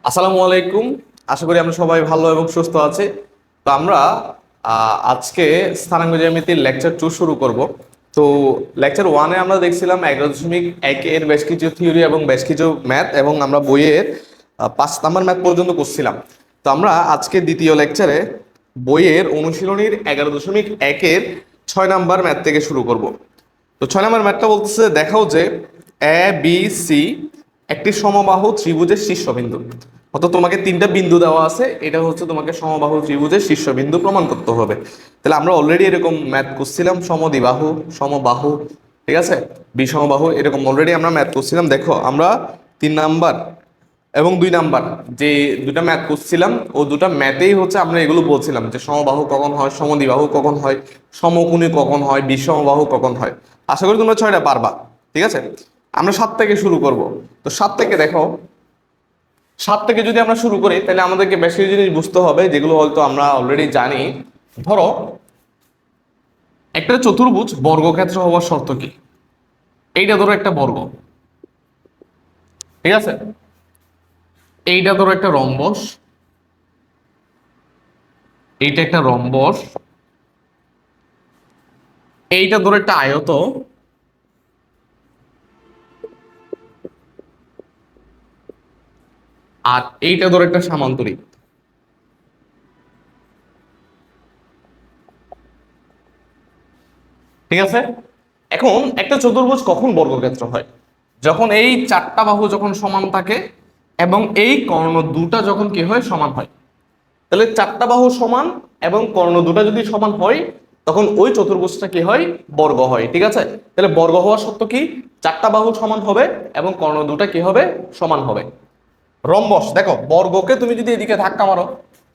আসসালামু আলাইকুম। আশা করি আমরা সবাই ভালো এবং সুস্থ আছি। তো আমরা আজকে স্থানাঙ্ক জ্যামিতির লেকচার 2 শুরু করব। তো লেকচার 1-এ আমরা দেখছিলাম 11.1 এর বেশ কিছু থিওরি এবং বেশ কিছু ম্যাথ, এবং আমরা বইয়ের 5 নাম্বার ম্যাথ পর্যন্ত করছিলাম। তো আমরা আজকে দ্বিতীয় লেকচারে বইয়ের অনুশীলনীর 11.1 এর 6 নাম্বার ম্যাথ থেকে শুরু করব। তো 6 নাম্বার ম্যাথটা বলতেছে, দেখাও যে এ বি সি একটি সমবাহু ত্রিভুজের শীর্ষবিন্দু। অর্থাৎ তোমাকে 3টা বিন্দু দেওয়া আছে, এটা হচ্ছে তোমাকে সমবাহু ত্রিভুজের শীর্ষবিন্দু প্রমাণ করতে হবে। তাহলে আমরা অলরেডি এরকম ম্যাথ করছিলাম, সমদ্বিবাহু, সমবাহু, ঠিক আছে, বিষমবাহু, এরকম অলরেডি আমরা ম্যাথ করছিলাম। দেখো আমরা 3 নাম্বার এবং 2 নাম্বার যে দুটা ম্যাথ করছিলাম, ও দুটা ম্যাথেই হচ্ছে আমরা এগুলো বলছিলাম যে সমবাহু কখন হয়, সমদ্বিবাহু কখন হয়, সমকোণী কখন হয়, বিষমবাহু কখন হয়। আশা করি তোমরা 6টা পারবা। ঠিক আছে, আমরা 7 থেকে শুরু করব। তো 7 থেকে দেখো, 7 থেকে যদি আমরা শুরু করি তাহলে আমাদেরকে বেশ কিছু জিনিস বুঝতে হবে যেগুলো হয়তো আমরা অলরেডি জানি। ধরো একটা চতুর্ভুজ বর্গক্ষেত্র হওয়ার শর্ত কি? এইটা ধরো একটা বর্গ, ঠিক আছে, এইটা ধরো একটা রম্বস, এইটা একটা রম্বস, এইটা ধরো একটা আয়ত, আর এইটা ধরো একটা সামান্তরিক। ঠিক আছে, এখন একটা চতুর্ভুজ কখন বর্গক্ষেত্র হয়? যখন এই 4টা বাহু যখন সমান থাকে এবং এই কর্ণ দুটা যখন কি হয়, সমান হয়। তাহলে 4টা বাহু সমান এবং কর্ণ দুটা যদি সমান হয়, তখন ওই চতুর্ভুজটা কি হয়, বর্গ হয়। ঠিক আছে, তাহলে বর্গ হওয়ার সত্য কি? 4টা বাহু সমান হবে এবং কর্ণ দুটা কি হবে, সমান হবে। রম্বস, দেখো বর্গকে তুমি যদি এদিকে ধাক্কা মারো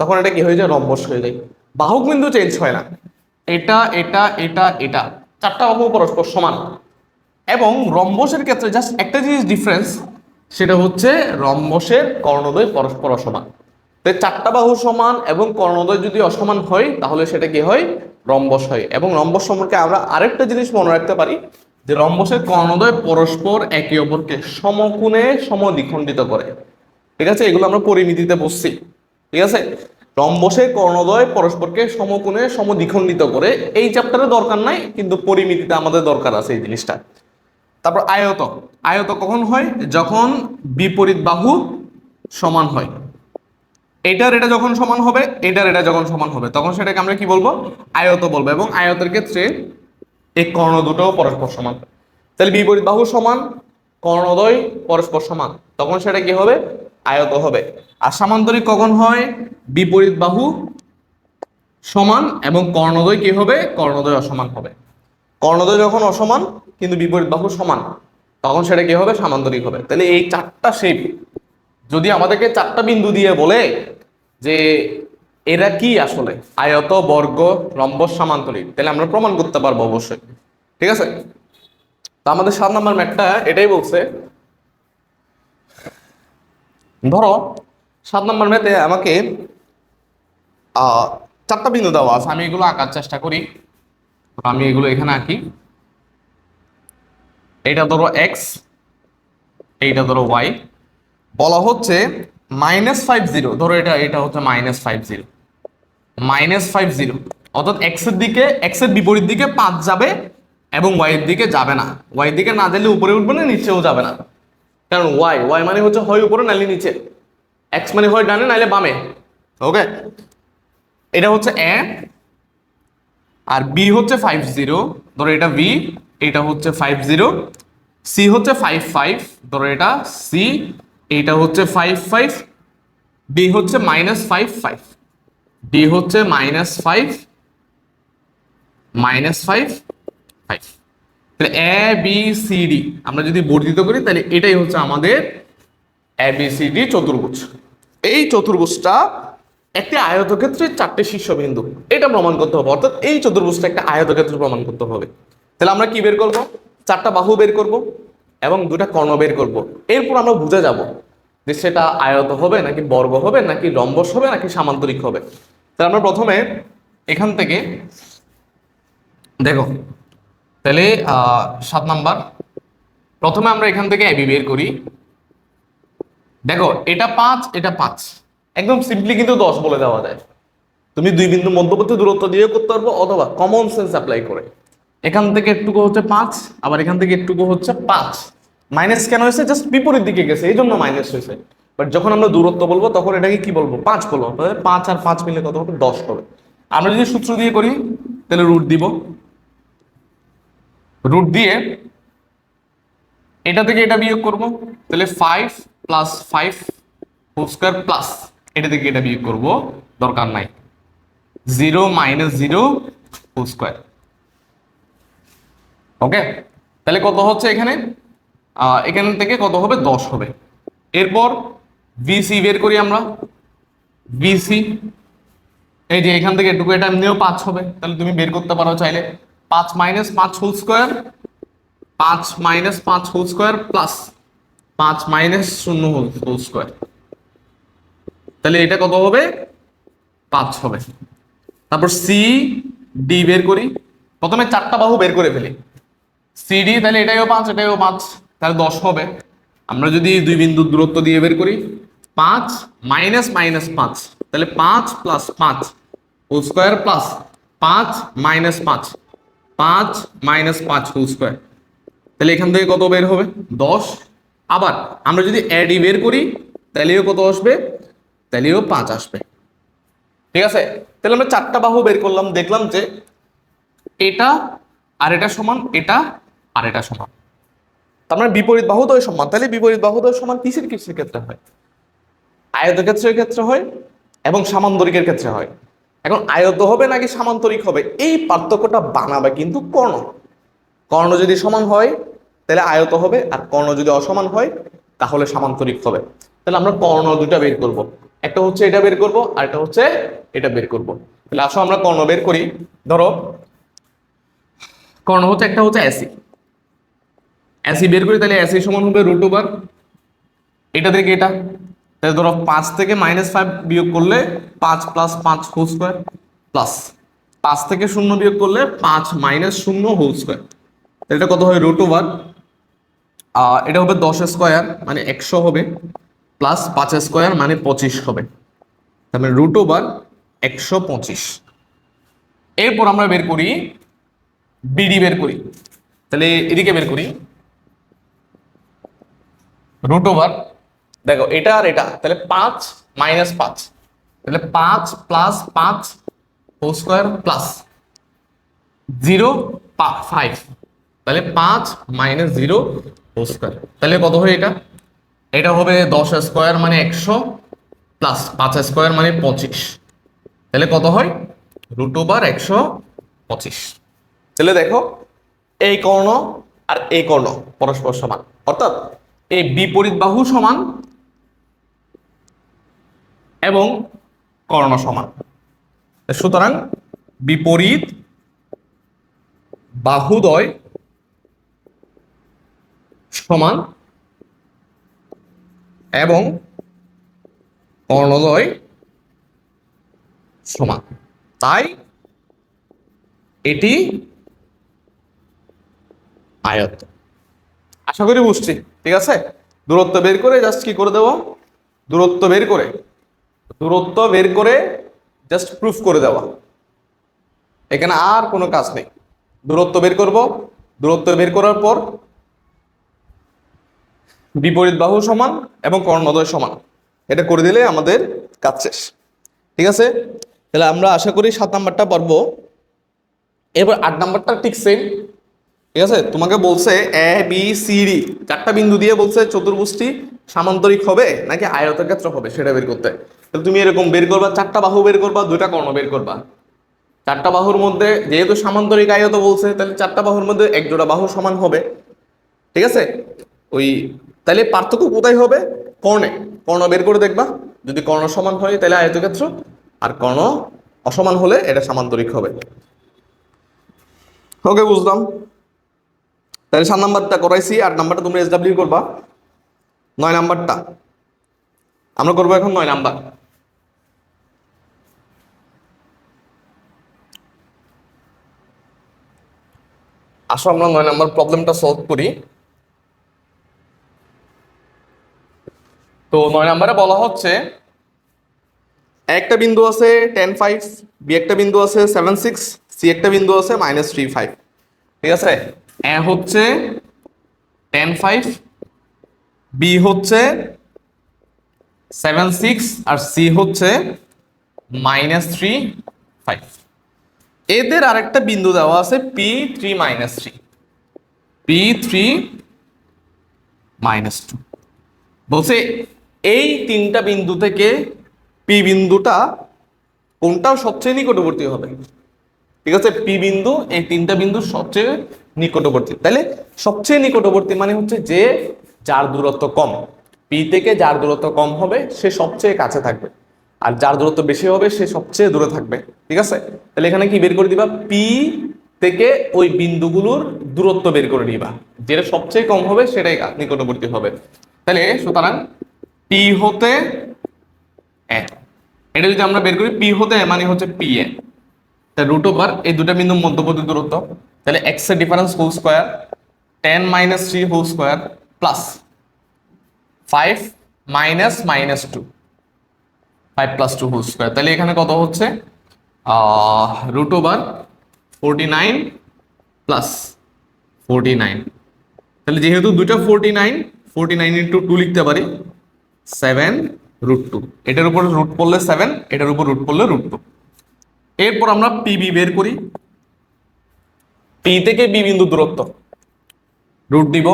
তখন এটা কি হয়ে যায়, রম্বস হয়ে যায়। বাহু কিন্তু চেঞ্জ হয় না, এটা এটা এটা এটা 4টা বাহু পরস্পর সমান। এবং রম্বসের ক্ষেত্রে জাস্ট একটা জিনিস ডিফারেন্স, সেটা হচ্ছে রম্বসের কর্ণদ্বয় পরস্পর অসমান। তাই 4টা বাহু সমান এবং কর্ণদ্বয় যদি অসমান হয় তাহলে সেটা কি হয়, রম্বস হয়। এবং রম্বস সম্পর্কে আমরা আরেকটা জিনিস মনে রাখতে পারি, যে রম্বসের কর্ণদ্বয় পরস্পর একে অপরকে সমকোণে সমদ্বিখণ্ডিত করে। ঠিক আছে, এগুলো আমরা পরিমিতিতে বসছি। ঠিক আছে, রম্বসের কর্ণদ্বয় পরস্পরকে সমকোণে সমদ্বিখণ্ডিত করে, এই চ্যাপ্টারে দরকার নাই কিন্তু পরিমিতিতে আমাদের দরকার আছে এই জিনিসটা। তারপর আয়ত, আয়ত কখন হয়? যখন বিপরীত বাহু সমান হয়। এটার এটা যখন সমান হবে, এটার এটা যখন সমান হবে, তখন সেটাকে আমরা কি বলবো, আয়ত বলবো। এবং আয়তের ক্ষেত্রে এই কর্ণ দুটোও পরস্পর সমান। তাহলে বিপরীত বাহু সমান, কর্ণদ্বয় পরস্পর সমান, তখন সেটা কি হবে, আয়ত হবে। আর সামান্তরিক কখন হয়? বিপরীত বাহু সমান এবং কর্ণদ্বয় কি হবে, কর্ণদ্বয় অসমান হবে। কর্ণদ্বয় যখন অসমান কিন্তু বিপরীত বাহু সমান, তখন সেটা কি হবে, সামান্তরিক হবে। তাহলে এই 4টা শেপ যদি আমাদেরকে 4টা বিন্দু দিয়ে বলে যে এরা কি আসলে আয়ত, বর্গ, রম্বস, সামান্তরিক, তাহলে আমরা প্রমাণ করতে পারবো অবশ্যই। ঠিক আছে, তো আমাদের 7 নাম্বার ম্যাথটা এটাই বলছে। ধরো 7 নাম্বার ম্যাথে আমাকে 4টা বিন্দু দেওয়া আছে, আমি এগুলো আঁকার চেষ্টা করি। আমি এগুলো এখানে আঁকি। এইটা ধরো এক্স, এইটা ধরো ওয়াই। বলা হচ্ছে -50, ধরো এটা এটা হচ্ছে -50, -50, অর্থাৎ এক্স এর দিকে, এক্স এর বিপরীত দিকে 5 যাবে এবং ওয়াই এর দিকে যাবে না। ওয়াই এর দিকে না গেলে উপরে উঠবে না, নিচেও যাবে না। কারণ ওয়াই ওয়াই মানে হচ্ছে হয় উপরে নাইলে নিচে, এক্স মানে হয় ডানে নাইলে বামে। ওকে, এটা হচ্ছে এ, আর বি হচ্ছে 50, ধরো এটা বি, এটা হচ্ছে 50, সি হচ্ছে 55, ধরো এটা সি, এইটা হচ্ছে 55, বি হচ্ছে -55, ডি হচ্ছে -5, -5, 5। তাহলে এ বি সি ডি আমরা যদি বর্ধিত করি তাহলে এটাই হচ্ছে আমাদের এ বি সি ডি চতুর্ভুজ। এই চতুর্ভুজটা একটি আয়তক্ষেত্রের 4টে শীর্ষবিন্দু, এটা প্রমাণ করতে হবে। অর্থাৎ এই চতুর্ভুজটা একটা আয়তক্ষেত্র প্রমাণ করতে হবে। তাহলে আমরা কি বের করব, 4টা বাহু বের করব এবং 2টা কর্ণ বের করব। এরপর আমরা বুঝে যাব যে সেটা আয়ত হবে নাকি বর্গ হবে নাকি রম্বস হবে নাকি সামান্তরিক হবে। তাহলে আমরা প্রথমে এখান থেকে দেখো, তাহলে 7 নাম্বার, প্রথমে আমরা এখান থেকে এবি বের করি। দেখো এটা 5, এটা 5, একদম সিম্পলি কিন্তু 10 বলে দেওয়া যায়। তুমি দুই বিন্দু মধ্যবর্তী দূরত্ব দিয়ে করতে পারবো, অথবা কমন সেন্স অ্যাপ্লাই করে এখান থেকে একটুকু হচ্ছে 5, আবার এখান থেকে একটুকু হচ্ছে 5। মাইনাস কেন হয়েছে? জাস্ট বিপরীত দিকে গেছে এই জন্য মাইনাস হয়েছে। বাট যখন আমরা দূরত্ব বলবো তখন এটাকে কি বলবো? 5 বলবো। তাহলে 5 আর 5 মিলে কত হবে? 10 হবে। আমরা যদি সূত্র দিয়ে করি তাহলে রুট দিব, রুট দিয়ে এটা থেকে এটা বিয়োগ করব, তাহলে 5 প্লাস 5 হোল স্কয়ার প্লাস এটা থেকে এটা বিয়োগ করব, দরকার নাই, 0 মাইনাস 0 হোল স্কয়ার। ওকে, তাহলে কত হচ্ছে এখানে? এখান থেকে কত হবে? 10 হবে। এরপর ভিসি বের করি আমরা। ভিসি এই যে এখান থেকে এটুকু, এটা এমনিও 5 হবে, তাহলে তুমি বের করতে পারো চাইলে 5 minus 5 whole square, 5 minus 5 whole square plus 5 minus 0 whole square. তাহলে এটা কত হবে? 5 হবে। তারপর সি ডি বের করি, প্রথমে চারটা বাহু বের করে ফেলি। সিডি, তাহলে এটাইও 5, এটাইও 5, তাহলে 10 হবে। আমরা যদি দুই বিন্দুর দূরত্ব দিয়ে বের করি, 5 মাইনাস মাইনাস 5, তাহলে 5 plus 5 whole square plus 5 minus 5, 5 minus 5 whole square. তাহলে এখান থেকে কত বের হবে? 10। আবার আমরা যদি অ্যাডি বের করি তাহলেও কত আসবে? তাহলেও 5 আসবে। ঠিক আছে, তাহলে আমরা চারটা বাহু বের করলাম, দেখলাম যে এটা আর এটা সমান, এটা আর এটা সমান, তার মানে বিপরীত বাহুদ্বয় সমান। তাহলে বিপরীত বাহুদ্বয় সমান কিসের কিসের ক্ষেত্রে হয়? আয়তক্ষেত্রের ক্ষেত্রে হয় এবং সামান্তরিকের ক্ষেত্রে হয়। এখন আয়ত হবে নাকি সামান্তরিক হবে, এই পার্থক্যটা বানাবে কিন্তু কর্ণ। কর্ণ যদি সমান হয় তাহলে আয়ত হবে, আর কর্ণ যদি অসমান হয় তাহলে সামান্তরিক হবে। তাহলে আমরা কর্ণ দুটা বের করব, একটা হচ্ছে এটা বের করব, আর একটা হচ্ছে এটা বের করব। তাহলে আসো আমরা কর্ণ বের করি। ধরো কর্ণ হচ্ছে, একটা হচ্ছে অ্যাসি, অ্যাসি বের করি, তাহলে অ্যাসি সমান হবে রুট ওভার এটা থেকে এটা। তাহলে ধরো 5 থেকে -5 বিয়োগ করলে 5 প্লাস 5 হোল স্কয়ার প্লাস 5 থেকে 0 বিয়োগ করলে 5 মাইনাস 0 হোল স্কয়ার। তাহলে এটা কত হয়? রুট ওভার এটা হবে 10 স্কয়ার মানে 100 হবে, প্লাস 5 স্কয়ার মানে 25 হবে। তার মানে রুট ওভার 125। এরপর আমরা বের করি বিডি বের করি, তাহলে এদিকে বের করি রুট ওভার, দেখো এটা আর এটা, তাহলে 5 মাইনাস 5, তাহলে 5 প্লাস 5 হোল স্কয়ার প্লাস 0 5, তাহলে 5 মাইনাস 0 হোল স্কয়ার। তাহলে কত হয় এটা? এটা হবে 10 স্কয়ার মানে 100 প্লাস 5 স্কয়ার মানে 25। তাহলে কত হয়? Root over 125। তাহলে দেখো এই কর্ণ আর এই কর্ণ পরস্পর সমান, অর্থাৎ এই বিপরীত বাহু সমান এবং কর্ণ সমান। সুতরাং বিপরীত বাহুদ্বয় সমান এবং কর্ণদ্বয় সমান, তাই এটি আয়ত। আশা করি বুঝছি, ঠিক আছে। দূরত্ব বের করে জাস্ট কি করে দেব? দূরত্ব বের করে, দূরত্ব বের করে জাস্ট প্রুফ করে দেওয়া, এখানে আর কোনো কাজ নেই। দূরত্ব বের করব, দূরত্ব বের করার পর বিপরীত বাহু সমান এবং কর্ণদ্বয় সমান, এটা করে দিলে আমাদের কাজ শেষ। ঠিক আছে, তাহলে আমরা আশা করি 7 নাম্বারটা পারবো। এবার 8 নাম্বারটা ঠিক সেম। ঠিক আছে, তোমাকে বলছে এ বি সি ডি চারটা বিন্দু দিয়ে বলছে চতুর্ভুজটি সামান্তরিক হবে নাকি আয়তক্ষেত্র হবে সেটা বের করতে। তাহলে তুমি এরকম বের করবা, চারটা বাহু বের করবা, দুইটা কর্ণ বের করবা। চারটা বাহুর মধ্যে যেহেতু সামান্তরিক আয়ত বলছে, তাহলে চারটা বাহুর মধ্যে এক জোড়া বাহু সমান হবে। ঠিক আছে, ওই তাহলে পার্থক্য কোথায় হবে? কর্ণে। কর্ণ বের করে দেখবা, যদি কর্ণ সমান হয় তাহলে আয়তক্ষেত্র, আর কর্ণ অসমান হলে এটা সামান্তরিক হবে। ওকে, বুঝলাম। তাহলে 7 নাম্বারটা করাইছি, 8 নাম্বারটা তোমরা এসডব্লিউ করবা। 9 নাম্বারটা আমরা করবো এখন। 9 নাম্বার আসো আমরা 9 নাম্বার প্রবলেমটা সলভ করি। তো 9 নম্বরে বলা হচ্ছে একটা বিন্দু আছে 10.5, বি একটা বিন্দু আছে 7.6, সি একটা বিন্দু আছে -3.5। ঠিক আছে, এ হচ্ছে 10.5, বি হচ্ছে 7.6 আর সি হচ্ছে -3.5। এদের আরেকটা বিন্দু দেওয়া আছে P3-3, P3-2। বলছে এই তিনটা বিন্দু থেকে পি বিন্দুটা কোনটা সবচেয়ে নিকটবর্তী হবে। ঠিক আছে, পি বিন্দু এই তিনটা বিন্দু সবচেয়ে নিকটবর্তী। তাহলে সবচেয়ে নিকটবর্তী মানে হচ্ছে যে যার দূরত্ব কম, পি থেকে যার দূরত্ব কম হবে সে সবচেয়ে কাছে থাকবে, আর যার দূরত্ব বেশি হবে সে সবচেয়ে দূরে থাকবে। ঠিক আছে, তাহলে এখানে কি বের করে দিবা, পি থেকে ওই বিন্দুগুলোর দূরত্ব বের করে নিবা, যেটা সবচেয়ে কম হবে সেটাই নিকটবর্তী হবে। তাহলে সুতরাং পি হতে এ, এটা যদি আমরা বের করি পি হতে এ মানে হচ্ছে পি এ, তা রুট ওভার এই দুটা বিন্দুর মধ্যবর্তী দূরত্ব, তাহলে এক্স এর difference whole square 10 - 3 whole square plus 5 - -2, 5 + 2 whole square. তাহলে এখানে কত হচ্ছে রুট ওভার 49 প্লাস 49। তাহলে যেহেতু দুইটা 49, 49 × 2 লিখতে পারি 7√2। এটার উপর রুট পড়লে 7, এটার উপর রুট পড়লে √2। এরপর আমরা পিবি বের করি। পি থেকে বি বিন্দু দূরত্ব রুট দিব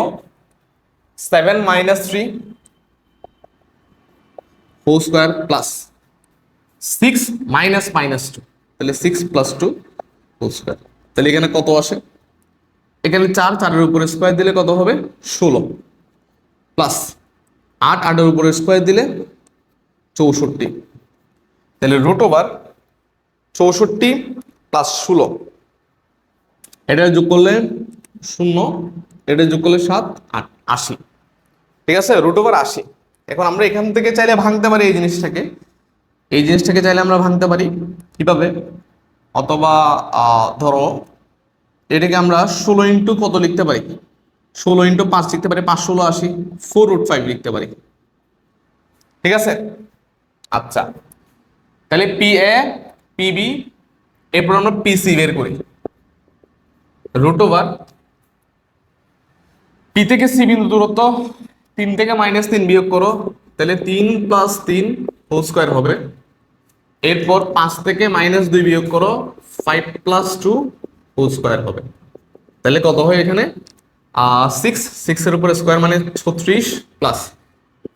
7 - 3 হোল স্কয়ার প্লাস 6 - -2, তাহলে 6 + 2 হোল স্কয়ার। তাহলে এখানে কত আসে, এখানে 4, 4-এর উপরে স্কয়ার দিলে কত হবে 16 প্লাস 8, 8-এর উপরে স্কয়ার দিলে 64। তাহলে রুট ওভার 64 প্লাস 16, এটা যোগ করলে 0, এটা যোগ করলে 7, 8, 80। ঠিক আছে, রুট ওভার 80। এখন আমরা এখান থেকে চাইলে ভাঙতে পারি এই জিনিসটাকে চাইলে আমরা ভাঙতে পারি কিভাবে, অথবা ধরো এটাকে আমরা 16 ইন্টু কত লিখতে পারি, 16 ইন্টু 5 লিখতে পারি, 5 16 80, 4√5 লিখতে পারি। ঠিক আছে, আচ্ছা তাহলে পি এ পি বি, এরপর আমরা পিসি বের করি। রুট ওভার পি থেকে সি বিন্দু দূরত্ব 3 থেকে -3 বিয়োগ করো, তাহলে 3 + 3 হোল স্কয়ার হবে। এরপর 5 থেকে -2 বিয়োগ করো, 5 + 2 হোল স্কয়ার হবে। তাহলে কত হয় এখানে 6 এর উপর স্কয়ার মানে 36 প্লাস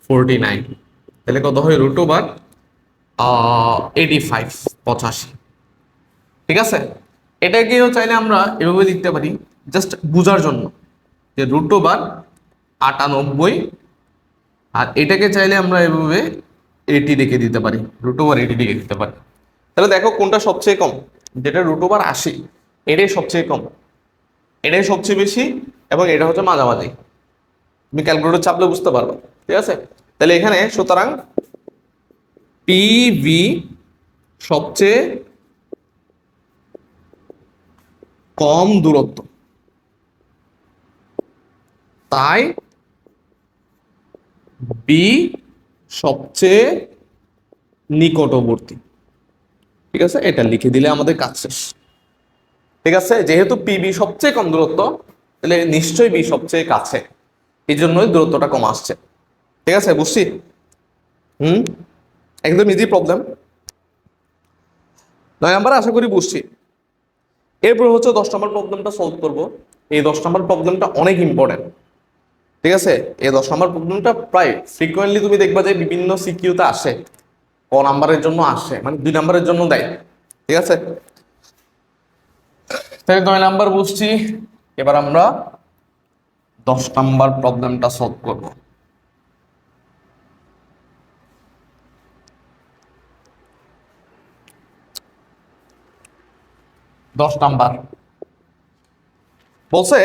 49। তাহলে কত হয় রুট ওভার 85, 85। ঠিক আছে, এটাকেও চাইলে আমরা এভাবে লিখতে পারি জাস্ট বোঝার জন্য, যে রুট ওভার 98, আর এটাকে চাইলে আমরা এভাবে 80 রেখে দিতে পারি, রুট ওভার 80 রেখে দিতে পারি। তাহলে দেখো কোনটা সবচেয়ে কম, যেটা রুট ওভার 80 এটাই সবচেয়ে কম, এটাই সবচেয়ে বেশি, এবং এটা হচ্ছে মাঝামাঝি। তুমি ক্যালকুলেটর চাপলে বুঝতে পারবে। ঠিক আছে, তাহলে এখানে সুতরাং পিভি সবচেয়ে কম দূরত্ব, তাই বি সবচেয়ে নিকটবর্তী। ঠিক আছে, এটা লিখে দিলে আমাদের কাজ শেষ। ঠিক আছে, যেহেতু পিবি সবচেয়ে কম দূরত্ব তাহলে নিশ্চয়ই বি সবচেয়ে কাছে, এই জন্যই দূরত্বটা কম আসছে। ঠিক আছে, বুঝছি। একদম ইজি প্রবলেম। 9 নাম্বার আশা করি বুঝছি। এরপর হচ্ছে 10 নম্বর প্রবলেমটা সলভ করব। এই 10 নম্বর প্রবলেমটা অনেক ইম্পর্টেন্ট। ঠিক আছে, এই 10 নম্বর প্রবলেমটা প্রায় ফ্রিকোয়েন্টলি তুমি দেখবা যে বিভিন্ন সিকিউতে আসে, ক নাম্বারের জন্য আসে, মানে 2 নাম্বারের জন্য দেয়। ঠিক আছে, তাহলে 9 নাম্বার বুঝছি। এবার আমরা 10 নাম্বার প্রবলেমটা সলভ করব। 10 নাম্বার বলছে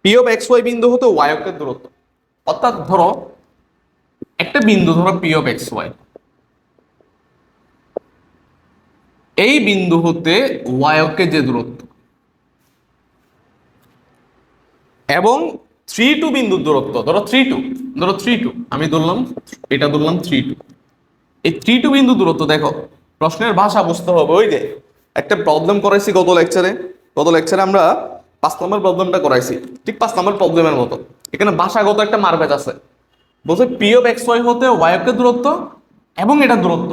পি অফ এক্স ওয়াই বিন্দু হতে ওয়াই অক্ষের দূরত্ব, অর্থাৎ ধরো একটা বিন্দু ধরো পি অফ এক্স ওয়াই, এই বিন্দু হতে ওয়াই অক্ষের যে দূরত্ব, এবং 3 2 বিন্দুর দূরত্ব, ধরো 3 2, ধরো 3 2, আমি ধরলাম এটা ধরলাম 3 2। এই 3 2 বিন্দু দূরত্ব দেখো, প্রশ্নের ভাষা বুঝতে হবে। ওই যে একটা প্রবলেম করাইছি গত লেকচারে আমরা 5 নম্বর প্রবলেমটা করাইছি, ঠিক 5 নম্বর প্রবলেমের মতো। এখানে ভাষাগত একটা মারপ্যাচ আছে, বলছে পি অফ এক্স ওয়াই হতে ওয়াই অক্ষের দূরত্ব এবং এটা দূরত্ব,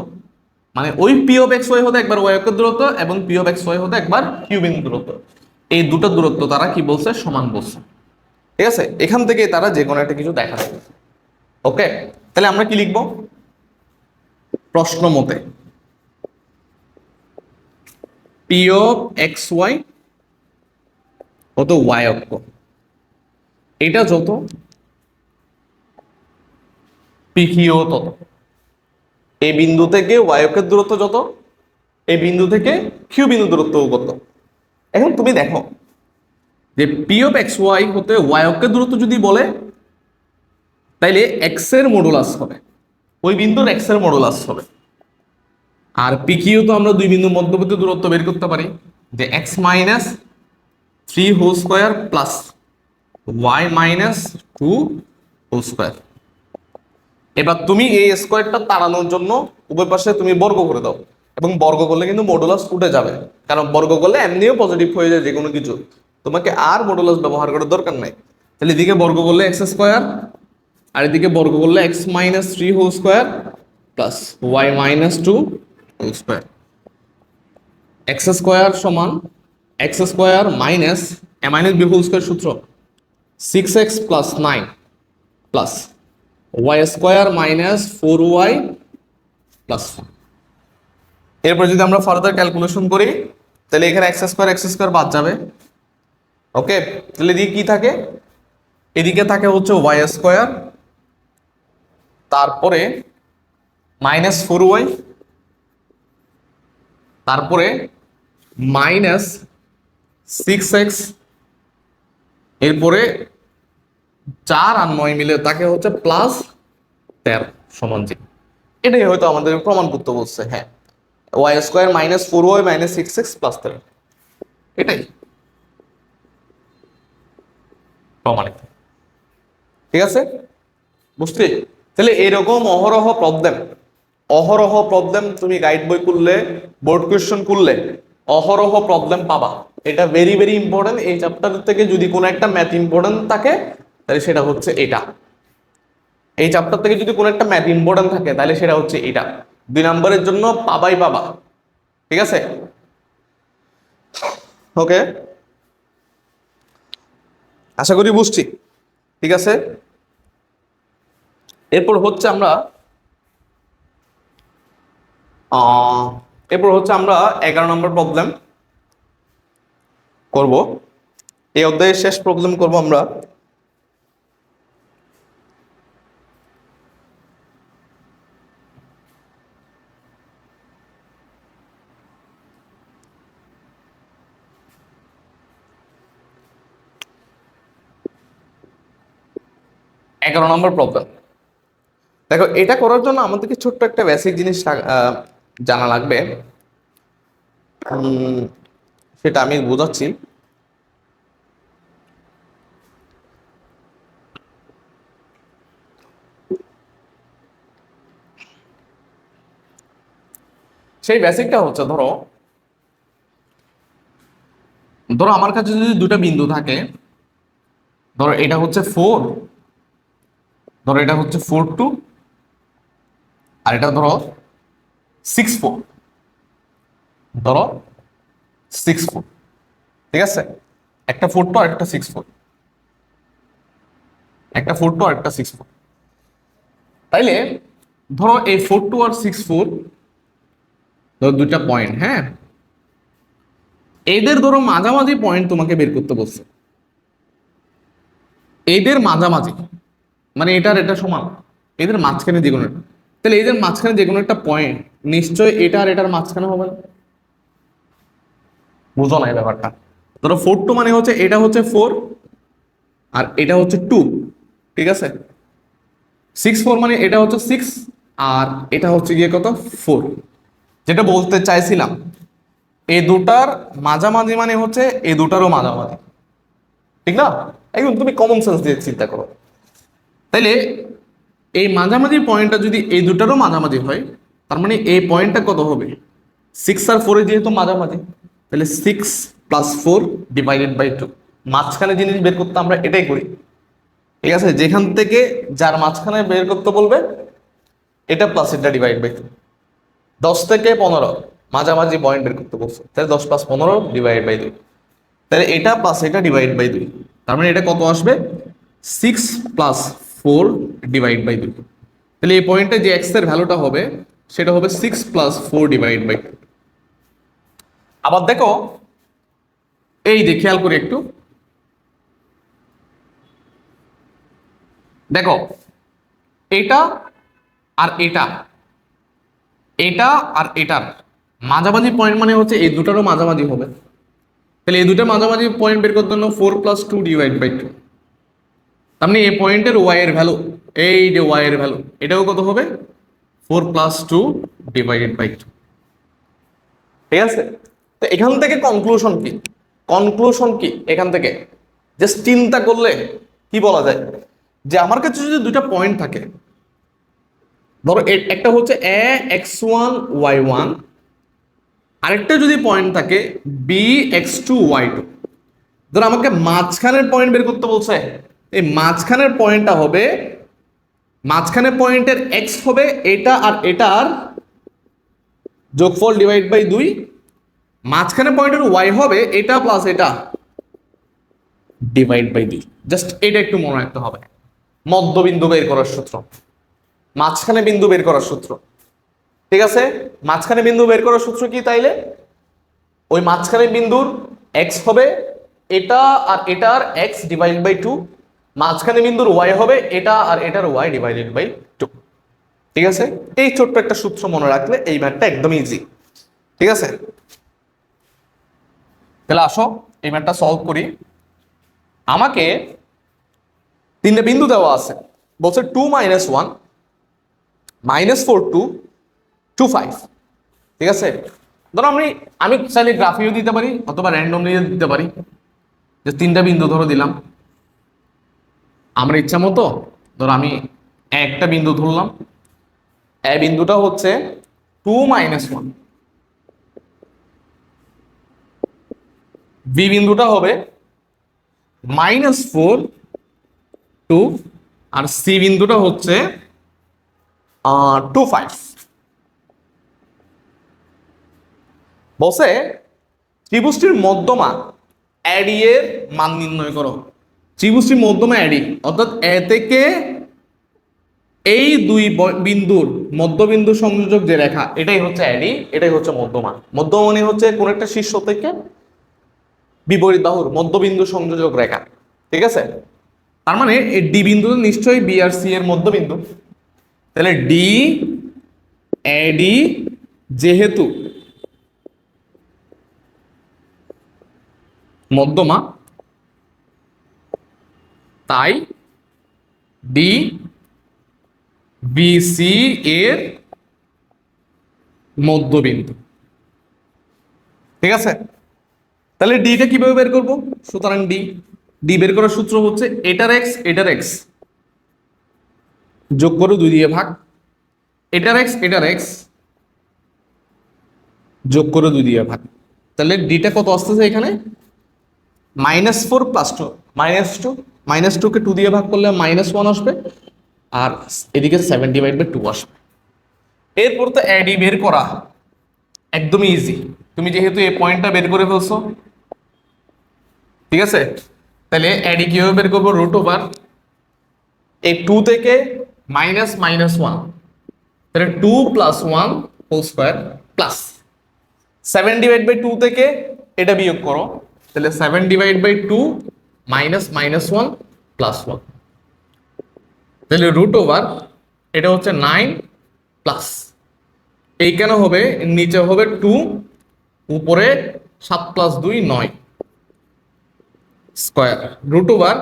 মানে ওই পি অফ এক্স ওয়াই হতে একবার ওয়াই অক্ষের দূরত্ব এবং পি অফ এক্স ওয়াই হতে একবার কিউ বিন্দু দূরত্ব, এই দুটো দূরত্ব তারা কি বলছে, সমান বলছে। ঠিক আছে, এখান থেকে তারা যে কোনো একটা কিছু দেখাচ্ছে। ওকে, তাহলে আমরা কি লিখবো প্রশ্ন মতে, পি অফ এক্স ওয়াই কত ওয়াই অক্ষ, এটা যত পি কিউ তত। এই বিন্দু থেকে ওয়াই অক্ষের দূরত্ব যত, এই বিন্দু থেকে কিউ বিন্দু দূরত্ব কত। এখন তুমি দেখো যে পি অফ এক্স ওয়াই হতে ওয়াই অক্ষের দূরত্ব যদি বলে, তাইলে এক্স এর মডুলাস হবে, ওই বিন্দুর এক্স এর মডুলাস হবে। আর পি কিউ তো আমরা দুই বিন্দুর মধ্যবর্তী দূরত্ব বের করতে পারি, যে x minus 3 whole square plus y minus 2 whole square. এবার তুমি এই স্কোয়ারটা তাড়ানোর জন্য উভয় পাশে তুমি বর্গ করে দাও, এবং বর্গ করলে কিন্তু মডুলাস উঠে যাবে, কারণ বর্গ করলে এমনিও পজিটিভ হয়ে যায় যে কোনো কিছু, তোমাকে আর মডুলাস ব্যবহার করার দরকার নাই। তাহলে এদিকে বর্গ করলে এক্স স্কোয়ার, আর এদিকে বর্গ করলে x minus 3 whole square plus y minus 2 whole square. X square সমান x square minus a minus b whole square সূত্র 6x plus 9 plus y square minus 4y plus. এরপর যদি আমরা ফার্দার ক্যালকুলেশন করি, তাহলে এখানে এক্স স্কোয়ার বাদ যাবে। ওকে, তাহলে এদিকে কি থাকে, এদিকে থাকে হচ্ছে ওয়াই স্কোয়ার, তারপরে মাইনাস 4y, তারপরে মাইনাস 6x, এরপরে 4 আর 9 মিলে তাকে হচ্ছে প্লাস 13 সমান 0। এটাই হয়তো আমাদের প্রমাণ করতে বলছে। হ্যাঁ, y square minus 4y minus 6x plus 13, এটাই প্রমাণিত। ঠিক আছে, বুঝতে? তাহলে এরকম অহরহ প্রবলেম তুমি গাইড বই করলে, বোর্ড কোয়েশ্চেন করলে অহরহ প্রবলেম পাবা। এটা ভেরি ভেরি ইম্পর্টেন্ট। এই চ্যাপ্টার থেকে যদি কোনো একটা ম্যাথ ইম্পর্টেন্ট থাকে, তাহলে সেটা হচ্ছে এটা। এই চ্যাপ্টার থেকে যদি কোনো একটা ম্যাথ ইম্পর্টেন্ট থাকে, তাহলে সেটা হচ্ছে এটা। 2 নম্বরের জন্য পাবাই পাবা। ঠিক আছে, ওকে, আশা করি বুঝছি। ঠিক আছে, এরপর হচ্ছে আমরা 11 নম্বর প্রবলেম করব। এই অধ্যায়ের শেষ প্রবলেম করব আমরা। এগারো নম্বর প্রবলেম দেখো, এটা করার জন্য আমাদেরকে ছোট্ট একটা বেসিক জিনিস জানা লাগবে। সেটা আমি বোঝাচ্ছি। সেই বেসিকটা হচ্ছে, ধরো আমার কাছে যদি দুটো বিন্দু থাকে, ধরো এটা হচ্ছে 4, ধরো এটা হচ্ছে 4 2, আর এটা ধরো 6 4, ধরো 6 4। ঠিক আছে, একটা 4 2 আর একটা 6 4, একটা 4 2 আর একটা 6 4। তাইলে ধরো এই 4 2 আর 6 4 ধরো দুইটা পয়েন্ট। হ্যাঁ, এদের ধরো মাঝামাঝি পয়েন্ট তোমাকে বের করতে বলছে। এদের মাঝামাঝি মানে এটার এটা সমান, এদের মাঝখানে যে কোনো একটা। তাহলে এদের মাঝখানে যে কোনো একটা পয়েন্ট নিশ্চয় এটা আর এটার মাঝখানে হবে না। বুঝো না এই ব্যাপারটা? ধরো 4 2 মানে হচ্ছে এটা হচ্ছে 4 আর এটা হচ্ছে 2। ঠিক আছে, 6 4 মানে এটা হচ্ছে 6 আর এটা হচ্ছে গিয়ে কত 4। যেটা বলতে চাইছিলাম, এই দুটার মাঝামাঝি মানে হচ্ছে এই দুটারও মাঝামাঝি, ঠিক না? একদম তুমি কমন সেন্স দিয়ে চিন্তা করো। তাইলে এই মাঝামাঝি পয়েন্টটা যদি এই দুটারও মাঝামাঝি হয়, তার মানে এই পয়েন্টটা কত হবে? 6 আর 4 যেহেতু মাঝামাঝি, তাহলে 6+4 / 2। মাঝখানে জিনিস বের করতে আমরা এটাই করি, ঠিক আছে? যেখান থেকে যার মাঝখানে বের করতে বলবে, এটা প্লাস এটা /2। 10 থেকে 15 মাঝামাঝি পয়েন্ট বের করতে বলছে, তাহলে 10 + 15 /2। তাহলে এটা প্লাস এটা /2, তার মানে এটা কত আসবে? 6+4 / 2। তাহলে এই পয়েন্টে যে এক্স এর ভ্যালুটা হবে সেটা হবে 6+4 / 2। আবার দেখো, এই যে খেয়াল করি একটু, দেখো এটা আর এটা, এটা আর এটার মাঝামাঝি পয়েন্ট মানে হচ্ছে এই দুটারও মাঝামাঝি হবে। তাহলে এই দুটো মাঝামাঝি পয়েন্ট বের করার জন্য 4+2 / 2। তার মানে এই পয়েন্টের ওয়াই এর ভ্যালু, এই যে ওয়াই এর ভ্যালু, এটাও কত হবে? 4+2 / 2। ঠিক আছে? তো এখান থেকে কনক্লুশন কি? কনক্লুশন কি এখান থেকে? জাস্ট চিন্তা করলে কি বলা যায়, যে আমার কাছে যদি দুইটা পয়েন্ট থাকে, ধরো একটা হচ্ছে x1 y1, আরেকটা যদি পয়েন্ট থাকে bx2 y2। ধরো আমাকে মাঝখানের পয়েন্ট বের করতে বলছে, এই মাঝখানের পয়েন্টটা হবে, মাঝখানের পয়েন্টের এক্স হবে এটা আর এটার যোগফল /2, মাঝখানে পয়েন্টের ওয়াই হবে এটা প্লাস এটা /2। জাস্ট এটা একটু মনে রাখতে হবে, মধ্যবিন্দু বের করার সূত্র, মাঝখানে বিন্দু বের করার সূত্র। ঠিক আছে? মাঝখানে বিন্দু বের করার সূত্র কি তাইলে? ওই মাঝখানে বিন্দুর এক্স হবে এটা আর এটার এক্স /2, মাঝখানে বিন্দুর ওয়াই হবে এটা আর এটার ওয়াই /2। ঠিক আছে? এই ছোট্ট একটা সূত্র মনে রাখলে এই ম্যাথটা একদম ইজি। ঠিক আছে? তাহলে আসো এই ম্যাথটা সলভ করি। আমাকে তিনটা বিন্দু দেওয়া আছে, বলছে 2 - 1 -4 2 2 5। ঠিক আছে? ধরো আমি চাইলে গ্রাফিও দিতে পারি অথবা র্যান্ডমলি দিতে পারি, যে তিনটা বিন্দু ধরো দিলাম আমার ইচ্ছা মতো। ধরো আমি একটা বিন্দু ধরলাম, এই বিন্দুটা হচ্ছে 2 - 1, বি বিন্দুটা হবে -4 2, আর সি বিন্দুটা হচ্ছে 2 5। বসে ত্রিভুজটির মধ্যমা অ্যাডি এর মান নির্ণয় করো। ত্রিভুজটির মধ্যমা অ্যাডি, অর্থাৎ এ থেকে এই দুই বিন্দুর মধ্যবিন্দু সংযোজক যে রেখা, এটাই হচ্ছে অ্যাডি, এটাই হচ্ছে মধ্যমা। মধ্যমা মানে হচ্ছে কোন একটা শীর্ষ থেকে বিপরীত বাহুর মধ্যবিন্দু সংযোজক রেখা। ঠিক আছে? তার মানে এই ডি বিন্দু নিশ্চয়ই বি আর সি এর মধ্যবিন্দু। তাহলে ডি এডি যেহেতু মধ্যমা, তাই ডি বিসি এর মধ্যবিন্দু। ঠিক আছে? তাহলে ডিটা কিভাবে বের করব? সুতরাং ডি বের করার সূত্র হচ্ছে এটার এক্স যোগ করে 2 দিয়ে ভাগ, এটার এক্স যোগ করে 2 দিয়ে ভাগ। তাহলে ডিটা কত আসতেছে এখানে? -4 + 2 -2, -2 কে 2 দিয়ে ভাগ করলে -1 আসবে, আর এদিকে 7/2 আসবে। এরপর তো অ্যাডি বের করা একদমই ইজি, তুমি যেহেতু এই পয়েন্টটা বের করে ফেলছো। ঠিক আছে? তাহলে অ্যাডি কিভাবে বের করবো? √, এই 2 থেকে -1, তাহলে 2 + 1 হোল স্কয়ার প্লাস 7/2 থেকে এটা বিয়োগ করো, তাহলে 7/2 -1 + 1, তাহলে √, এটা হচ্ছে 9 প্লাস এইখানে হবে, নিচে হবে 2, উপরে 7 + 2 9 স্কয়ার, √,